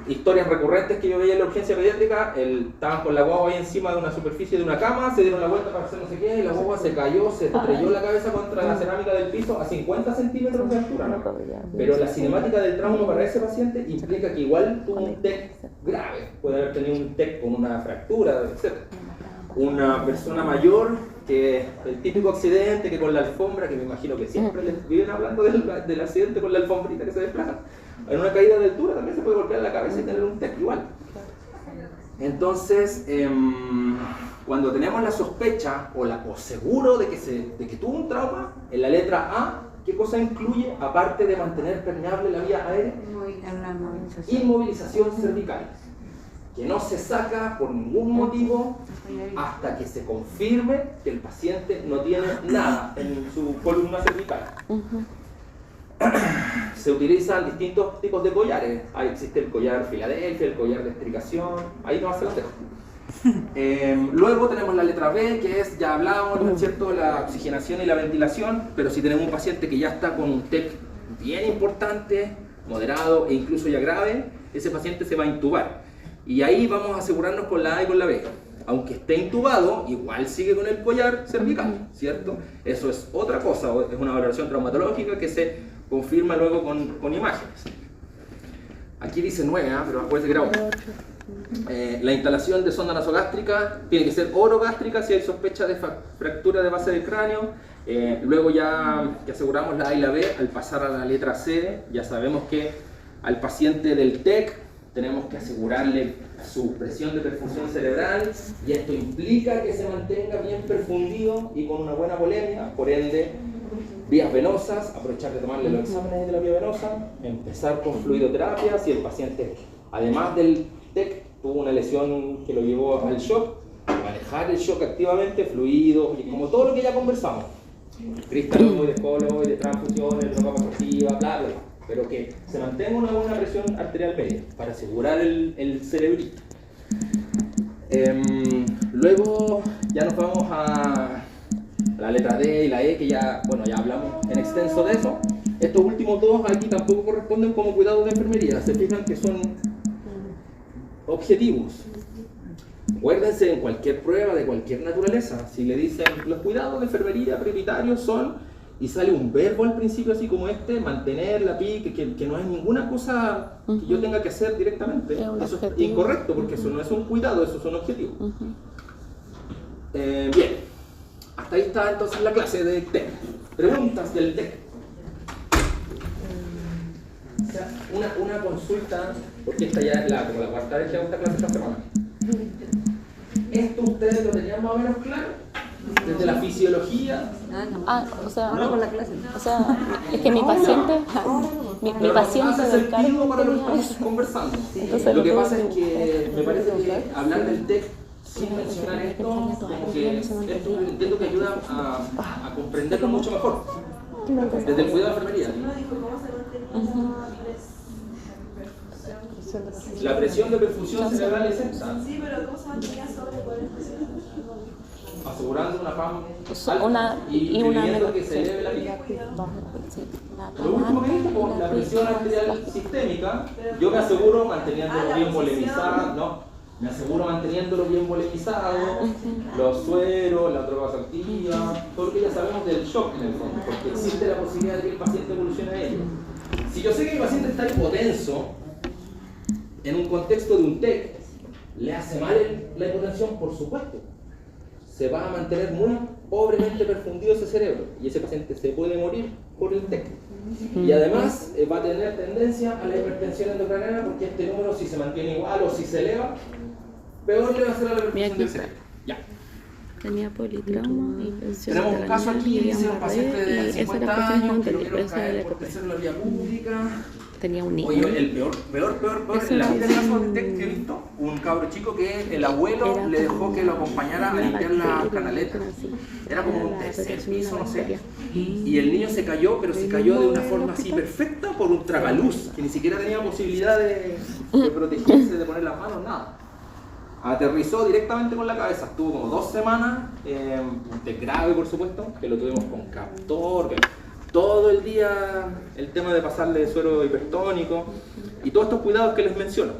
historias recurrentes que yo veía en la urgencia pediátrica, estaban con la guagua ahí encima de una superficie de una cama, se dieron la vuelta para hacer no sé qué, y la guagua se cayó, se estrelló la cabeza contra la cerámica del piso a 50 centímetros de altura. ¿No? Pero la cinemática del trauma para ese paciente implica que igual tuvo un TEC grave, puede haber tenido un TEC con una fractura, etc. Una persona mayor, que el típico accidente que con la alfombra, que me imagino que siempre les viven hablando del accidente con la alfombrita que se desplaza, en una caída de altura también se puede golpear la cabeza y tener un TEC igual. Entonces, cuando tenemos la sospecha o seguro de que tuvo un trauma, en la letra A, ¿qué cosa incluye aparte de mantener permeable la vía aérea? Inmovilización cervical, que no se saca por ningún motivo hasta que se confirme que el paciente no tiene nada en su columna cervical. Se utilizan distintos tipos de collares. Ahí existe el collar Filadelfia, el collar de estricación, ahí no se los dejo. Luego tenemos la letra B, que es, ya hablábamos, ¿no es cierto?, la oxigenación y la ventilación, pero si tenemos un paciente que ya está con un TEC bien importante, moderado e incluso ya grave, ese paciente se va a intubar. Y ahí vamos a asegurarnos con la A y con la B. Aunque esté intubado, igual sigue con el collar cervical, ¿cierto? Eso es otra cosa, es una valoración traumatológica que se confirma luego con imágenes. Aquí dice 9, pero acuérdense que era 8. La instalación de sonda nasogástrica tiene que ser orogástrica si hay sospecha de fractura de base del cráneo. Luego ya que aseguramos la A y la B, al pasar a la letra C, ya sabemos que al paciente del TEC tenemos que asegurarle su presión de perfusión cerebral, y esto implica que se mantenga bien perfundido y con una buena volemia, por ende Vías venosas, aprovechar de tomarle los exámenes de la vía venosa, empezar con fluidoterapia si el paciente, además del TEC, tuvo una lesión que lo llevó al shock, manejar el shock activamente, fluidos, y como todo lo que ya conversamos, cristaloides, coloides, transfusiones, droga vasoactiva, bla, bla, bla, pero que se mantenga una buena presión arterial media para asegurar el cerebrito. Luego ya nos vamos a la letra D y la E, que ya, bueno, ya hablamos en extenso de eso. Estos últimos dos aquí tampoco corresponden como cuidados de enfermería, se fijan que son objetivos. Acuérdense, en cualquier prueba de cualquier naturaleza, si le dicen los cuidados de enfermería prioritarios son, y sale un verbo al principio así como este, mantener la PI, que no es ninguna cosa que yo tenga que hacer directamente. Eso es incorrecto, porque eso no es un cuidado, eso son objetivos. Bien. Hasta ahí está entonces la clase de TEC. Preguntas del TEC. O sea, una consulta, porque esta ya es como la cuarta vez que hago esta clase esta semana. ¿Esto ustedes lo tenían más o menos claro? Desde la fisiología. O sea, Ahora con la clase. O sea, es que mi paciente, mi paciente hace del sentido cargo para lo que tenía estamos conversando. Entonces, Lo que pasa es que me parece que hablar del TEC sin mencionar esto, como que esto entiendo que ayuda a comprenderlo mucho mejor. Desde el cuidado de enfermería. La presión de perfusión cerebral es esta. Sí, pero ¿cómo se mantenía sobre 40? Asegurando una PAM y una previendo que se eleve la PI. Lo último que dijo, con la presión arterial sistémica, yo me aseguro manteniéndolo bien volemizado, ¿no? Me aseguro manteniéndolo bien volemizado, los sueros, la droga vasoactiva, todo lo que ya sabemos del shock en el fondo, porque existe la posibilidad de que el paciente evolucione a ello. Si yo sé que el paciente está hipotenso, en un contexto de un TEC, ¿le hace mal la hipotensión? Por supuesto. Se va a mantener muy pobremente perfundido ese cerebro y ese paciente se puede morir por el TEC. Y además va a tener tendencia a la hipertensión endocraniana, porque este número, si se mantiene igual o si se eleva, peor le va a hacer a la perfusión del cerebro. Ya. Tenía politrauma y pensión. Tenemos un caso aquí, dice un paciente de 50 años que lo vieron caer por de tercero en la vía pública. Tenía un niño. Oye, el peor en la vida del caso de TEC que he visto, un cabro chico que el abuelo le dejó que lo acompañara a limpiar la canaleta. Era como un tercer piso, no sé. Y el niño se cayó, pero se cayó de una forma así perfecta por un tragaluz, que ni siquiera tenía posibilidad de protegerse, de poner las manos, nada. Aterrizó directamente con la cabeza, estuvo como 2 semanas, de grave por supuesto, que lo tuvimos con captor, todo el día el tema de pasarle suero hipertónico y todos estos cuidados que les menciono.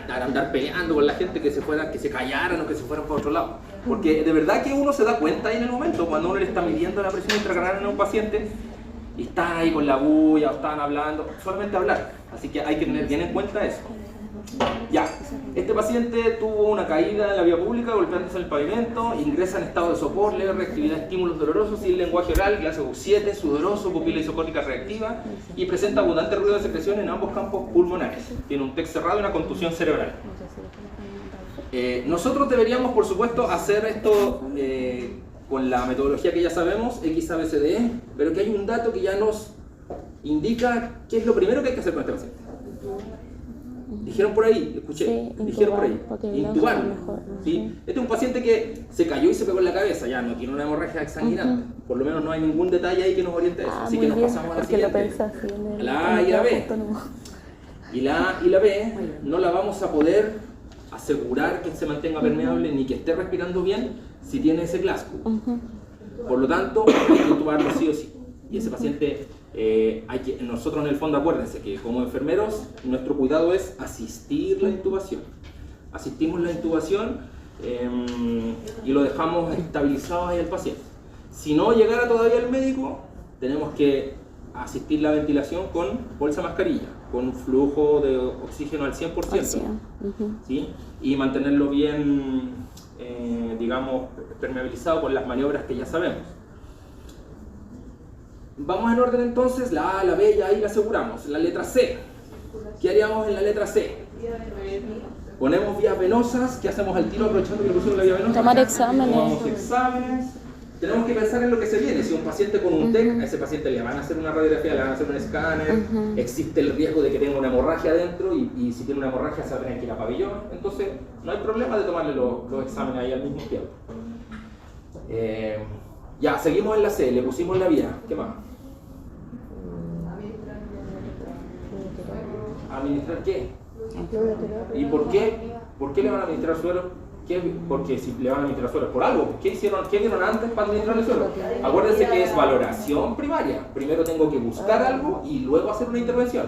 Andar peleando con la gente que se callaran o que se fueran para otro lado. Porque de verdad que uno se da cuenta ahí en el momento, cuando uno le está midiendo la presión intracraniana a un paciente y están ahí con la bulla o están hablando, solamente hablar. Así que hay que tener bien en cuenta eso. Ya, este paciente tuvo una caída en la vía pública golpeándose en el pavimento, ingresa en estado de sopor, leve reactividad, estímulos dolorosos, sin lenguaje oral, clase U7, sudoroso, pupila isocórnica reactiva y presenta abundante ruido de secreción en ambos campos pulmonares. Tiene un TEC cerrado y una contusión cerebral. Nosotros deberíamos, por supuesto, hacer esto con la metodología que ya sabemos, XABCDE, pero que hay un dato que ya nos indica qué es lo primero que hay que hacer con este paciente. Dijeron por ahí, escuché, sí, dijeron por ahí, intubarlo. ¿Sí? Este es un paciente que se cayó y se pegó en la cabeza, ya no tiene una hemorragia exsanguinante, por lo menos no hay ningún detalle ahí que nos oriente a eso, así que nos pasamos a la siguiente. La A y la B. Y la A y la B no la vamos a poder asegurar que se mantenga permeable ni que esté respirando bien si tiene ese Glasgow. Por lo tanto, hay que intubarlo sí o sí. Y ese paciente, nosotros en el fondo, acuérdense que como enfermeros, nuestro cuidado es asistir la intubación. Asistimos la intubación y lo dejamos estabilizado ahí al paciente. Si no llegara todavía el médico, tenemos que asistir la ventilación con bolsa mascarilla, con flujo de oxígeno al 100%, ¿sí? Y mantenerlo bien, digamos, permeabilizado con las maniobras que ya sabemos. Vamos en orden entonces, la A, la B, ya ahí la aseguramos. La letra C, ¿qué haríamos en la letra C? Ponemos vías venosas, ¿qué hacemos al tiro aprovechando que le pusimos la vía venosa? Tomar exámenes. Tomamos exámenes, tenemos que pensar en lo que se viene. Si un paciente con un TEC, a ese paciente le van a hacer una radiografía, le van a hacer un escáner, existe el riesgo de que tenga una hemorragia adentro y si tiene una hemorragia se va a tener que ir a pabellón, entonces no hay problema de tomarle los exámenes ahí al mismo tiempo. Ya, seguimos en la C, le pusimos la vía, ¿qué más? ¿Administrar qué? ¿Y por qué? ¿Por qué le van a administrar suero? Porque si le van a administrar suero por algo, ¿qué vieron antes para administrar el suero? Acuérdense que es valoración primaria. Primero tengo que buscar algo y luego hacer una intervención.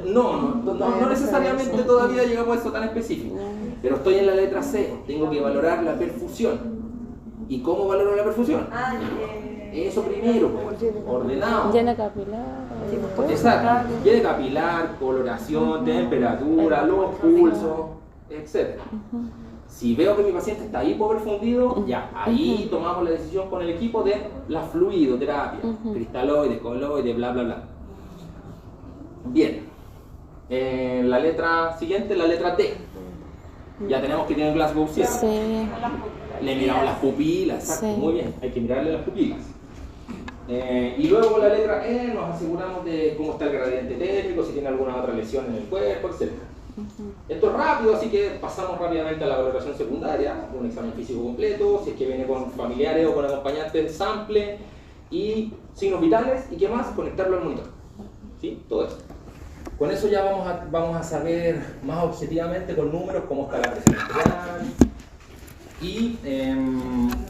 No necesariamente todavía llegamos a eso tan específico. Pero estoy en la letra C, tengo que valorar la perfusión. ¿Y cómo valoro la perfusión? Eso primero, ordenado. Llena capilar. Exacto, llena capilar, coloración, temperatura, los pulsos, etc. Si veo que mi paciente está hipoperfundido, ya, ahí tomamos la decisión con el equipo de la fluidoterapia, cristaloide, coloide, bla, bla, bla. Bien, la letra siguiente, la letra D. Ya tenemos que tener Glasgow 7. Sí. Le miramos las pupilas, exacto, Sí. muy bien, hay que mirarle las pupilas. Y luego con la letra E nos aseguramos de cómo está el gradiente térmico, si tiene alguna otra lesión en el cuerpo, etc. Esto es rápido, así que pasamos rápidamente a la valoración secundaria, un examen físico completo, si es que viene con familiares o con acompañantes, sample y signos vitales, y qué más, conectarlo al monitor. ¿Sí? Todo eso. Con eso ya vamos a saber más objetivamente con números cómo está la presión arterial. Y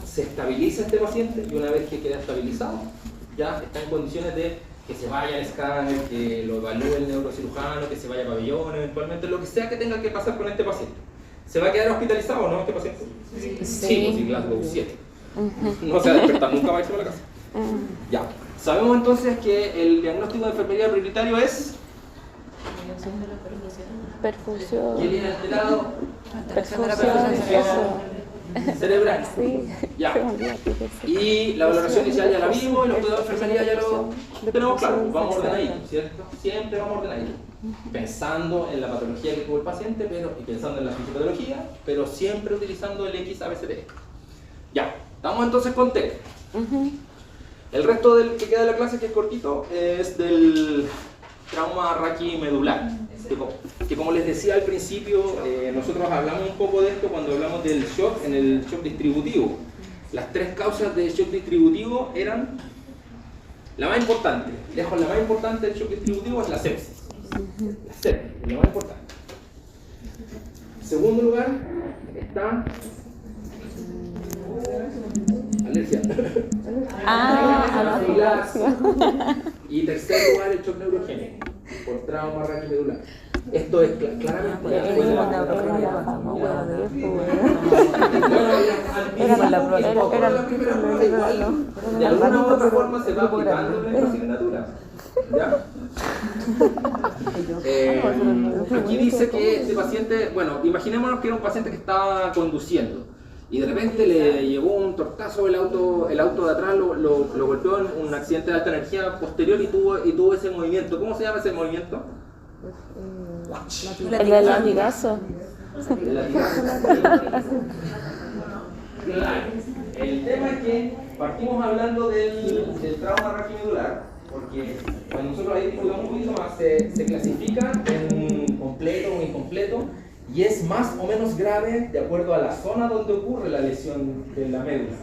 se estabiliza este paciente, y una vez que queda estabilizado, ya está en condiciones de que se vaya al escáner, que lo evalúe el neurocirujano, que se vaya a pabellón, eventualmente, lo que sea que tenga que pasar con este paciente. ¿Se va a quedar hospitalizado o no este paciente? Sí, pues sí, Glasgow 7. No se va a despertar nunca, va a irse a la casa. Ya, sabemos entonces que el diagnóstico de enfermería prioritario es... Perfusión. ¿Quién viene alterado? Perfusión. Cerebral. Sí. Ya. Y la valoración inicial ya la vimos, y los cuidados de enfermería ya lo tenemos claro. Vamos ordenaditos, ¿cierto? Siempre vamos ordenaditos. Pensando en la patología que tuvo el paciente, y pensando en la fisiopatología, pero siempre utilizando el XABCD. Ya, estamos entonces con TEC. El resto del que queda de la clase, que es cortito, es del trauma raquimedular. Que como les decía al principio, nosotros hablamos un poco de esto cuando hablamos del shock, en el shock distributivo. Las tres causas del shock distributivo eran, la más importante, lejos la más importante del shock distributivo es la sepsis. La sepsis es la más importante. En segundo lugar está alergia. Y tercer lugar el shock neurogénico por trauma raquimedular. Esto es claramente de alguna u otra forma se va aplicando en esta asignatura. ¿Ya? Aquí dice que este paciente, bueno, imaginémonos que era un paciente que estaba conduciendo y de repente le llegó un tortazo, el auto de atrás lo golpeó en un accidente de alta energía posterior y tuvo ese movimiento. ¿Cómo se llama ese movimiento? El del latigazo. El tema es que partimos hablando del trauma raquimedular, porque cuando nosotros ahí disfrutamos un poquito más, se clasifica en completo o incompleto, y es más o menos grave de acuerdo a la zona donde ocurre la lesión de la médula.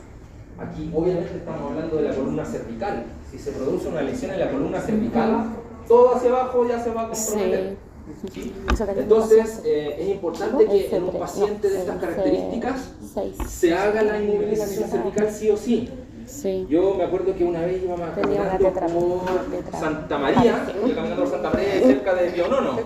Aquí obviamente estamos hablando de la columna cervical. Si se produce una lesión en la columna cervical, todo hacia abajo ya se va a comprometer. ¿Sí? Entonces es importante que en un paciente de estas características se haga la inmovilización cervical sí o sí. Sí. Yo me acuerdo que una vez iba caminando por Santa María, caminando por Santa María cerca de Pionono,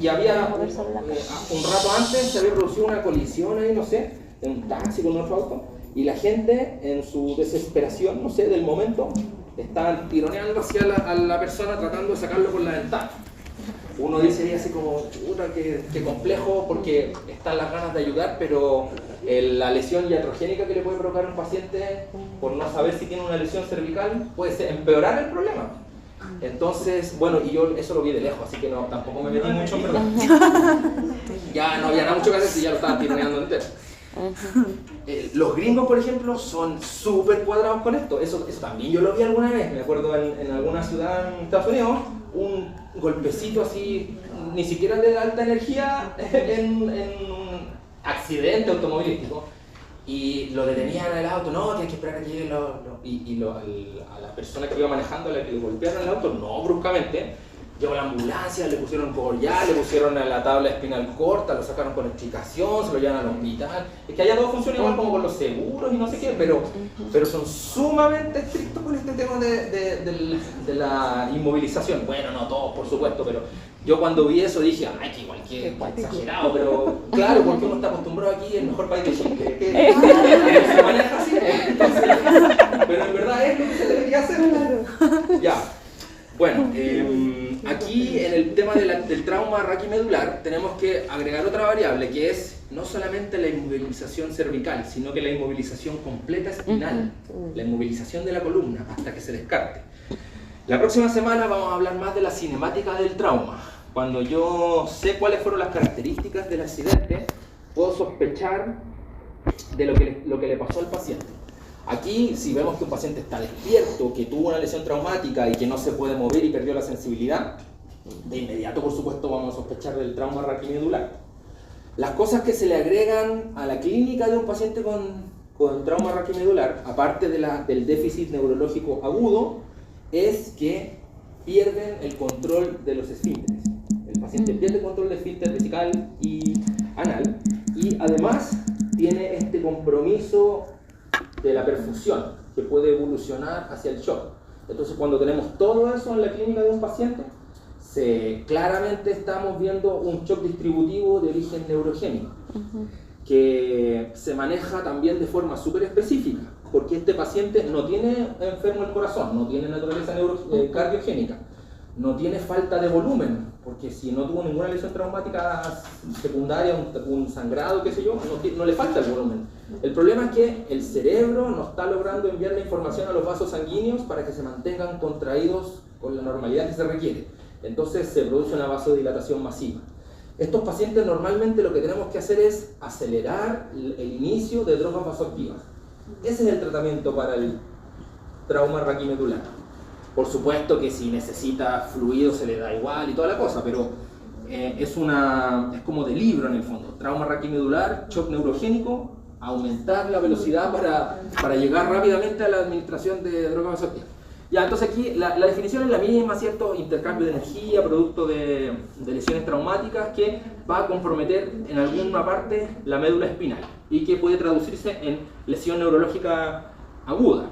y había un rato antes se había producido una colisión ahí, no sé, en un taxi con otro auto, y la gente en su desesperación, no sé, del momento, estaban tironeando hacia a la persona tratando de sacarlo por la ventana. Uno dice así como, puta, qué complejo, porque están las ganas de ayudar, pero la lesión iatrogénica que le puede provocar a un paciente por no saber si tiene una lesión cervical puede empeorar el problema. Entonces, bueno, y yo eso lo vi de lejos, así que tampoco me metí mucho en verdad. Ya no había nada mucho que hacer si ya lo estaban tironeando entero. Los gringos, por ejemplo, son súper cuadrados con esto. Eso también yo lo vi alguna vez. Me acuerdo en alguna ciudad en Estados Unidos, un golpecito así, ni siquiera de alta energía, en un accidente automovilístico. Y lo detenían en el auto, no, tienes que esperar a que lleguen a la persona que iba manejando, a la que le golpearon el auto, no bruscamente. Llegó la ambulancia, le pusieron collar, le pusieron a la tabla espinal corta, lo sacaron con explicación, se lo llevan al hospital. Es que allá todo funciona igual como con los seguros y no sé qué, pero son sumamente estrictos con este tema de la inmovilización. Bueno, no todos, por supuesto, pero yo cuando vi eso dije, ay, que igual que exagerado, pero claro, porque uno está acostumbrado aquí, el mejor país de Chile, que se maneja así, entonces, pero en verdad es lo que se debería hacer. Ya. Bueno, aquí en el tema del trauma raquimedular tenemos que agregar otra variable que es no solamente la inmovilización cervical, sino que la inmovilización completa espinal, la inmovilización de la columna hasta que se descarte. La próxima semana vamos a hablar más de la cinemática del trauma. Cuando yo sé cuáles fueron las características del accidente, puedo sospechar de lo que le pasó al paciente. Aquí, si vemos que un paciente está despierto, que tuvo una lesión traumática y que no se puede mover y perdió la sensibilidad, de inmediato, por supuesto, vamos a sospechar del trauma raquimedular. Las cosas que se le agregan a la clínica de un paciente con trauma raquimedular, aparte del déficit neurológico agudo, es que pierden el control de los esfínteres. El paciente pierde el control de esfínter vesical y anal, y además tiene este compromiso de la perfusión, que puede evolucionar hacia el shock. Entonces, cuando tenemos todo eso en la clínica de un paciente, claramente estamos viendo un shock distributivo de origen neurogénico, que se maneja también de forma súper específica, porque este paciente no tiene enfermo el corazón, no tiene naturaleza cardiogénica, no tiene falta de volumen, porque si no tuvo ninguna lesión traumática secundaria, un sangrado, qué sé yo, no le falta el volumen. El problema es que el cerebro no está logrando enviar la información a los vasos sanguíneos para que se mantengan contraídos con la normalidad que se requiere. Entonces se produce una vasodilatación masiva. Estos pacientes normalmente lo que tenemos que hacer es acelerar el inicio de drogas vasoactivas. Ese es el tratamiento para el trauma raquimedular. Por supuesto que si necesita fluido se le da igual y toda la cosa, pero es como de libro en el fondo. Trauma raquimedular, shock neurogénico, aumentar la velocidad para llegar rápidamente a la administración de drogas vasoactivas. Ya, entonces aquí la definición es la misma, ¿cierto? Intercambio de energía, producto de lesiones traumáticas que va a comprometer en alguna parte la médula espinal y que puede traducirse en lesión neurológica aguda.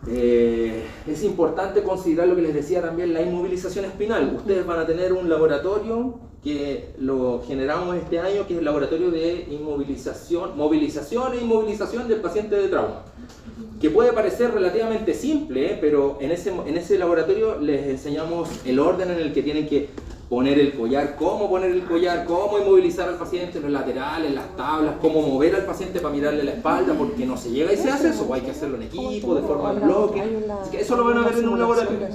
Es importante considerar lo que les decía también, la inmovilización espinal. Ustedes van a tener un laboratorio que lo generamos este año, que es el laboratorio de movilización e inmovilización del paciente de trauma, que puede parecer relativamente simple, pero en ese laboratorio les enseñamos el orden en el que tienen que poner el collar, cómo inmovilizar al paciente, los laterales, las tablas, cómo mover al paciente para mirarle la espalda, porque no se llega y se hace eso, o hay que hacerlo en equipo, de forma de bloque. Así que eso lo van a ver en un laboratorio.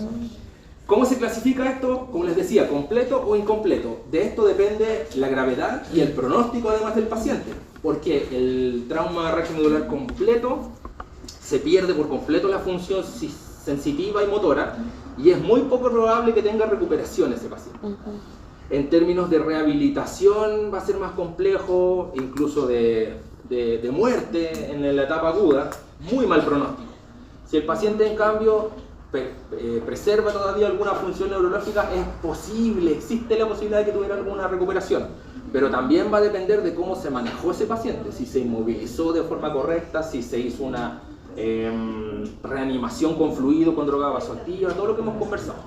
¿Cómo se clasifica esto? Como les decía, completo o incompleto. De esto depende la gravedad y el pronóstico además del paciente, porque el trauma raquimedular completo se pierde por completo la función sensitiva y motora, y es muy poco probable que tenga recuperación ese paciente. En términos de rehabilitación va a ser más complejo, incluso de muerte en la etapa aguda, muy mal pronóstico. Si el paciente en cambio preserva todavía alguna función neurológica, es posible, existe la posibilidad de que tuviera alguna recuperación, pero también va a depender de cómo se manejó ese paciente, si se inmovilizó de forma correcta, si se hizo una reanimación con fluido, con droga vasoactiva, todo lo que hemos conversado.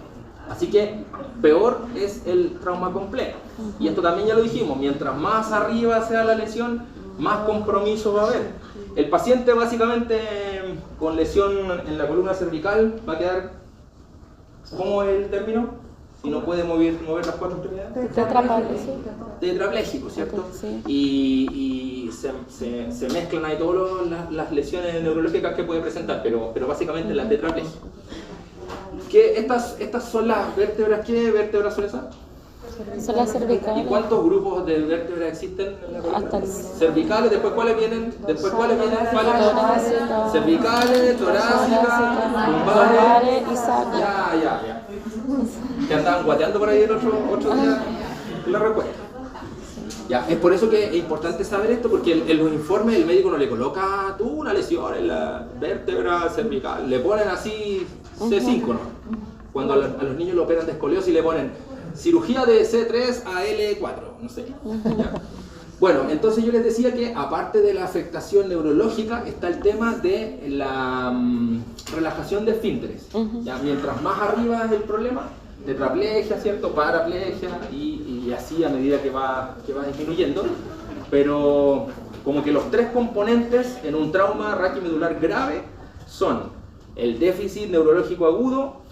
Así que peor es el trauma completo. Y esto también ya lo dijimos, mientras más arriba sea la lesión, más compromiso va a haber. El paciente básicamente con lesión en la columna cervical va a quedar, ¿cómo es el término? Si no puede mover las cuatro extremidades. Tetrapléjico, ¿cierto? Sí. Y se mezclan ahí todas las lesiones neurológicas que puede presentar, pero básicamente la tetraplegia. Estas son las vértebras. ¿Qué vértebras son esas? Son las cervicales. ¿Y cuántos grupos de vértebras existen en la columna? Hasta el... Cervicales, después ¿cuáles vienen? Torácica, cervicales, torácicas, lumbares y sacra. Ya. Que andaban guateando por ahí el otro día la respuesta. Ya, es por eso que es importante saber esto, porque en los informes el médico no le coloca una lesión en la vértebra cervical, le ponen así C5, ¿no? Cuando a los niños lo operan de escoliosis le ponen cirugía de C3 a L4, no sé. ¿Ya? Bueno, entonces yo les decía que aparte de la afectación neurológica está el tema de la relajación de esfínteres. ¿Ya? Mientras más arriba es el problema, tetraplegia, ¿cierto? Paraplegia y así a medida que va disminuyendo. Pero como que los tres componentes en un trauma raquimedular grave son el déficit neurológico agudo,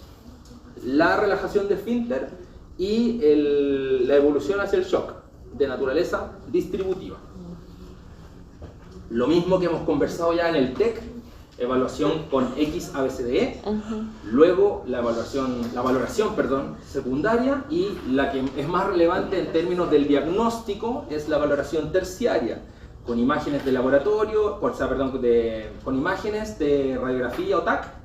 la relajación de esfínter y la evolución hacia el shock de naturaleza distributiva. Lo mismo que hemos conversado ya en el TEC, evaluación con XABCDE, luego la valoración secundaria, y la que es más relevante en términos del diagnóstico es la valoración terciaria, con imágenes de laboratorio, con imágenes de radiografía o TAC,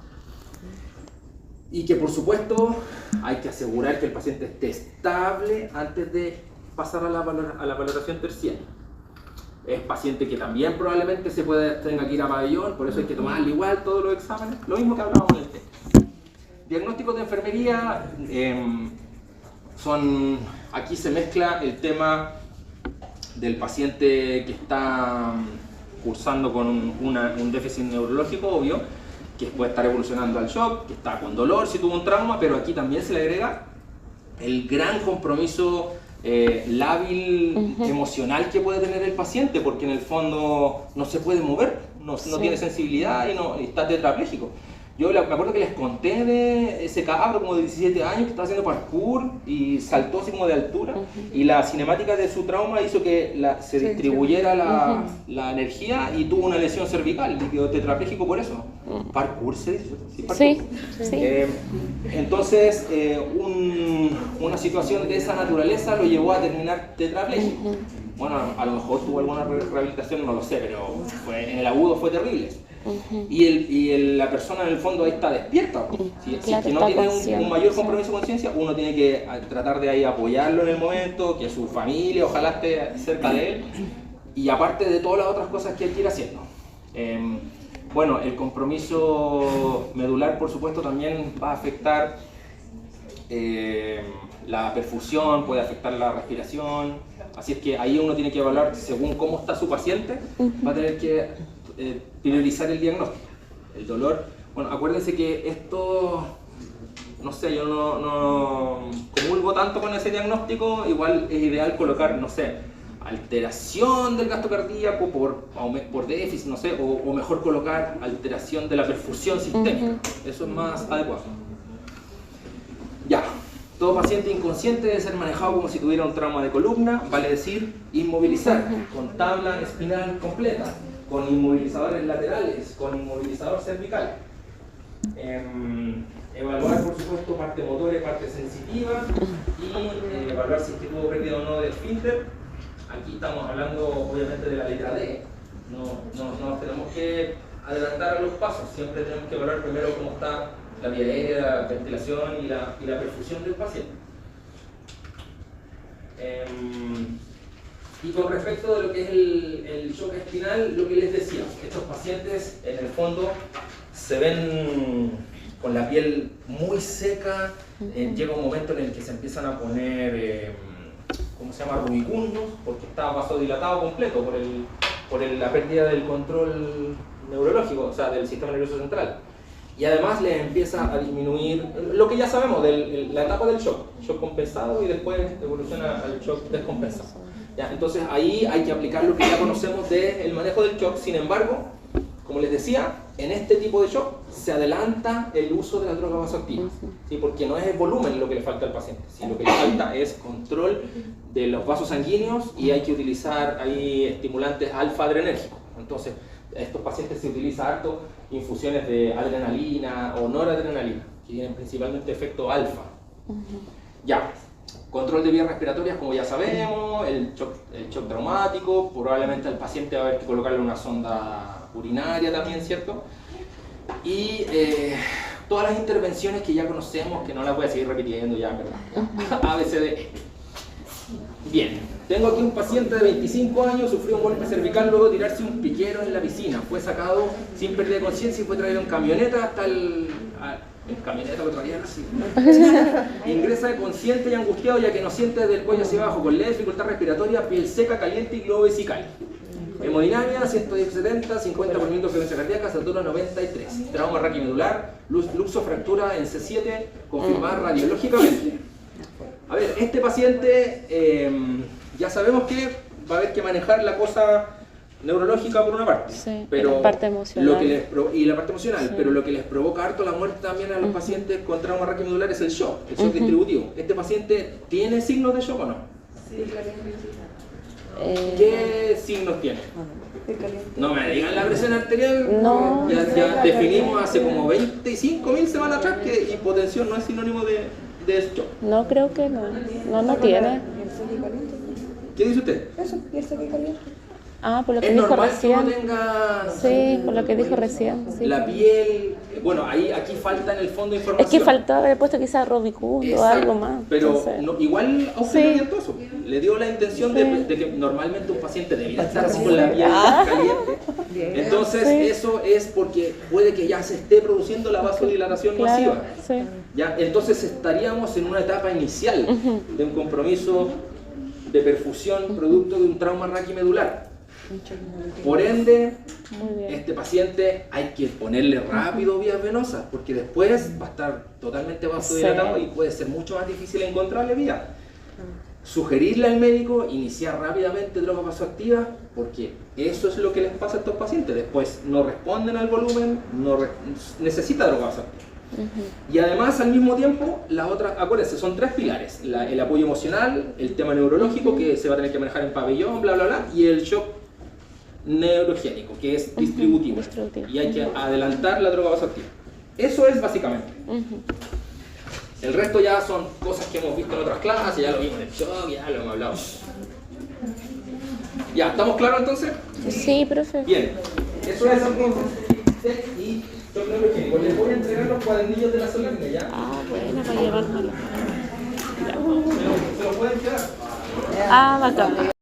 y que por supuesto hay que asegurar que el paciente esté estable antes de pasar a la valoración terciaria. Es paciente que también probablemente tenga que ir a pabellón, por eso hay que tomarle igual todos los exámenes, lo mismo que hablábamos en el TEC. Diagnósticos de enfermería, aquí se mezcla el tema del paciente que está cursando con un déficit neurológico obvio, que puede estar evolucionando al shock, que está con dolor si tuvo un trauma, pero aquí también se le agrega el gran compromiso lábil emocional que puede tener el paciente, porque en el fondo no se puede mover, no tiene sensibilidad y está tetrapléjico. Yo me acuerdo que les conté de ese cabro como de 17 años que estaba haciendo parkour y saltó así como de altura, y la cinemática de su trauma hizo que se distribuyera la energía y tuvo una lesión cervical y quedó tetrapléjico por eso. ¿Parkour se dice? Sí. Entonces, una situación de esa naturaleza lo llevó a terminar tetrapléjico. Bueno, a lo mejor tuvo alguna rehabilitación, no lo sé, pero en el agudo fue terrible. Y la persona en el fondo ahí está despierta. Si es que no tiene un mayor compromiso de conciencia, uno tiene que tratar de ahí apoyarlo en el momento, que su familia ojalá esté cerca de él, y aparte de todas las otras cosas que él quiere haciendo. Bueno, el compromiso medular por supuesto también va a afectar la perfusión, puede afectar la respiración, así es que ahí uno tiene que evaluar según cómo está su paciente, va a tener que priorizar el diagnóstico. El dolor, bueno, acuérdense que esto, no sé, yo no comulgo tanto con ese diagnóstico, igual es ideal colocar, no sé, alteración del gasto cardíaco por déficit, no sé, o mejor colocar alteración de la perfusión sistémica, eso es más adecuado. Ya, todo paciente inconsciente debe ser manejado como si tuviera un trauma de columna, vale decir, inmovilizar, con tabla espinal completa, con inmovilizadores laterales, con inmovilizador cervical. Evaluar, por supuesto, parte motora y parte sensitiva, y evaluar si es que tuvo pérdida o no de esfínter. Aquí estamos hablando, obviamente, de la letra D. No tenemos que adelantar a los pasos, siempre tenemos que evaluar primero cómo está la vía aérea, la ventilación y la perfusión del paciente. Y con respecto de lo que es el shock espinal, lo que les decía, estos pacientes en el fondo se ven con la piel muy seca, llega un momento en el que se empiezan a poner, ¿cómo se llama?, rubicundos, porque está vasodilatado completo por la pérdida del control neurológico, o sea, del sistema nervioso central. Y además les empieza a disminuir lo que ya sabemos de la etapa del shock compensado, y después evoluciona al shock descompensado. ¿Ya? Entonces ahí hay que aplicar lo que ya conocemos del manejo del shock. Sin embargo, como les decía, en este tipo de shock se adelanta el uso de las drogas vasoactivas, ¿sí? Porque no es el volumen lo que le falta al paciente, ¿sí? Lo que le falta es control de los vasos sanguíneos, y hay que utilizar ahí estimulantes alfa-adrenérgicos. Entonces, a estos pacientes se utiliza harto infusiones de adrenalina o noradrenalina, que tienen principalmente efecto alfa. Ya. Control de vías respiratorias, como ya sabemos, el shock traumático, probablemente al paciente va a haber que colocarle una sonda urinaria también, ¿cierto? Y todas las intervenciones que ya conocemos, que no las voy a seguir repitiendo ya, ¿verdad? A, B, C, D, E. Bien, tengo aquí un paciente de 25 años, sufrió un golpe cervical luego de tirarse un piquero en la piscina. Fue sacado sin pérdida de conciencia y fue traído en camioneta hasta el... En camioneta lo traían así. Ingresa consciente y angustiado ya que no siente desde el cuello hacia abajo, con leve dificultad respiratoria, piel seca, caliente y globo vesical. Hemodinamia 110-70, 50 por minuto de frecuencia cardíaca, altura 93. Trauma raquimedular, luxo fractura en C7, confirmada radiológicamente. A ver, este paciente ya sabemos que va a haber que manejar la cosa neurológica por una parte, sí, pero la parte emocional. Y la parte emocional, Sí. pero lo que les provoca harto la muerte también a los pacientes con trauma raquimedular es el shock distributivo. ¿Este paciente tiene signos de shock o no? Sí, ¿Qué signos tiene? No me digan la presión arterial. No. Ya definimos hace como 25.000 semanas atrás que hipotensión no es sinónimo de shock. No, creo que no. No tiene. ¿Qué dice usted? Eso, piensa que caliente. Ah, por lo que Es dijo normal que uno recién. tenga Sí, por lo que dijo recién. Sí. la piel. Bueno, aquí falta en el fondo información. Es que faltó haber puesto quizás robicundo o Exacto, algo más. pero Entonces, igual a usted Sí. le orientó eso. Le dio la intención Sí. de que normalmente un paciente debería estar así con la piel caliente. Entonces Sí. eso es porque puede que ya se esté produciendo la vasodilatación claro, masiva. sí. ¿Ya? Entonces estaríamos en una etapa inicial de un compromiso de perfusión producto de un trauma raquimedular. Por ende, Muy bien. este paciente hay que ponerle rápido vías venosas porque después va a estar totalmente vasodilatado Sí. y puede ser mucho más difícil encontrarle vía. Sugerirle al médico iniciar rápidamente drogas vasoactivas porque eso es lo que les pasa a estos pacientes. Después no responden al volumen, necesita drogas vasoactivas. Y además al mismo tiempo, la otra, acuérdense, son tres pilares: el apoyo emocional, el tema neurológico que se va a tener que manejar en pabellón, bla bla bla, y el shock neurogénico, que es distributivo. Distributivo. Y hay que adelantar la droga vasoactiva. Eso es básicamente. El resto ya son cosas que hemos visto en otras clases, ya lo vimos en el shock, ya lo hemos hablado. Ya, ¿estamos claros entonces? Sí, profe. Bien, eso es y shock neurogénico. Les voy a entregar los cuadernillos de la solemne, ¿ya? Ah, bueno, para llevármelo. ¿Se lo pueden quedar? Ah, bacán.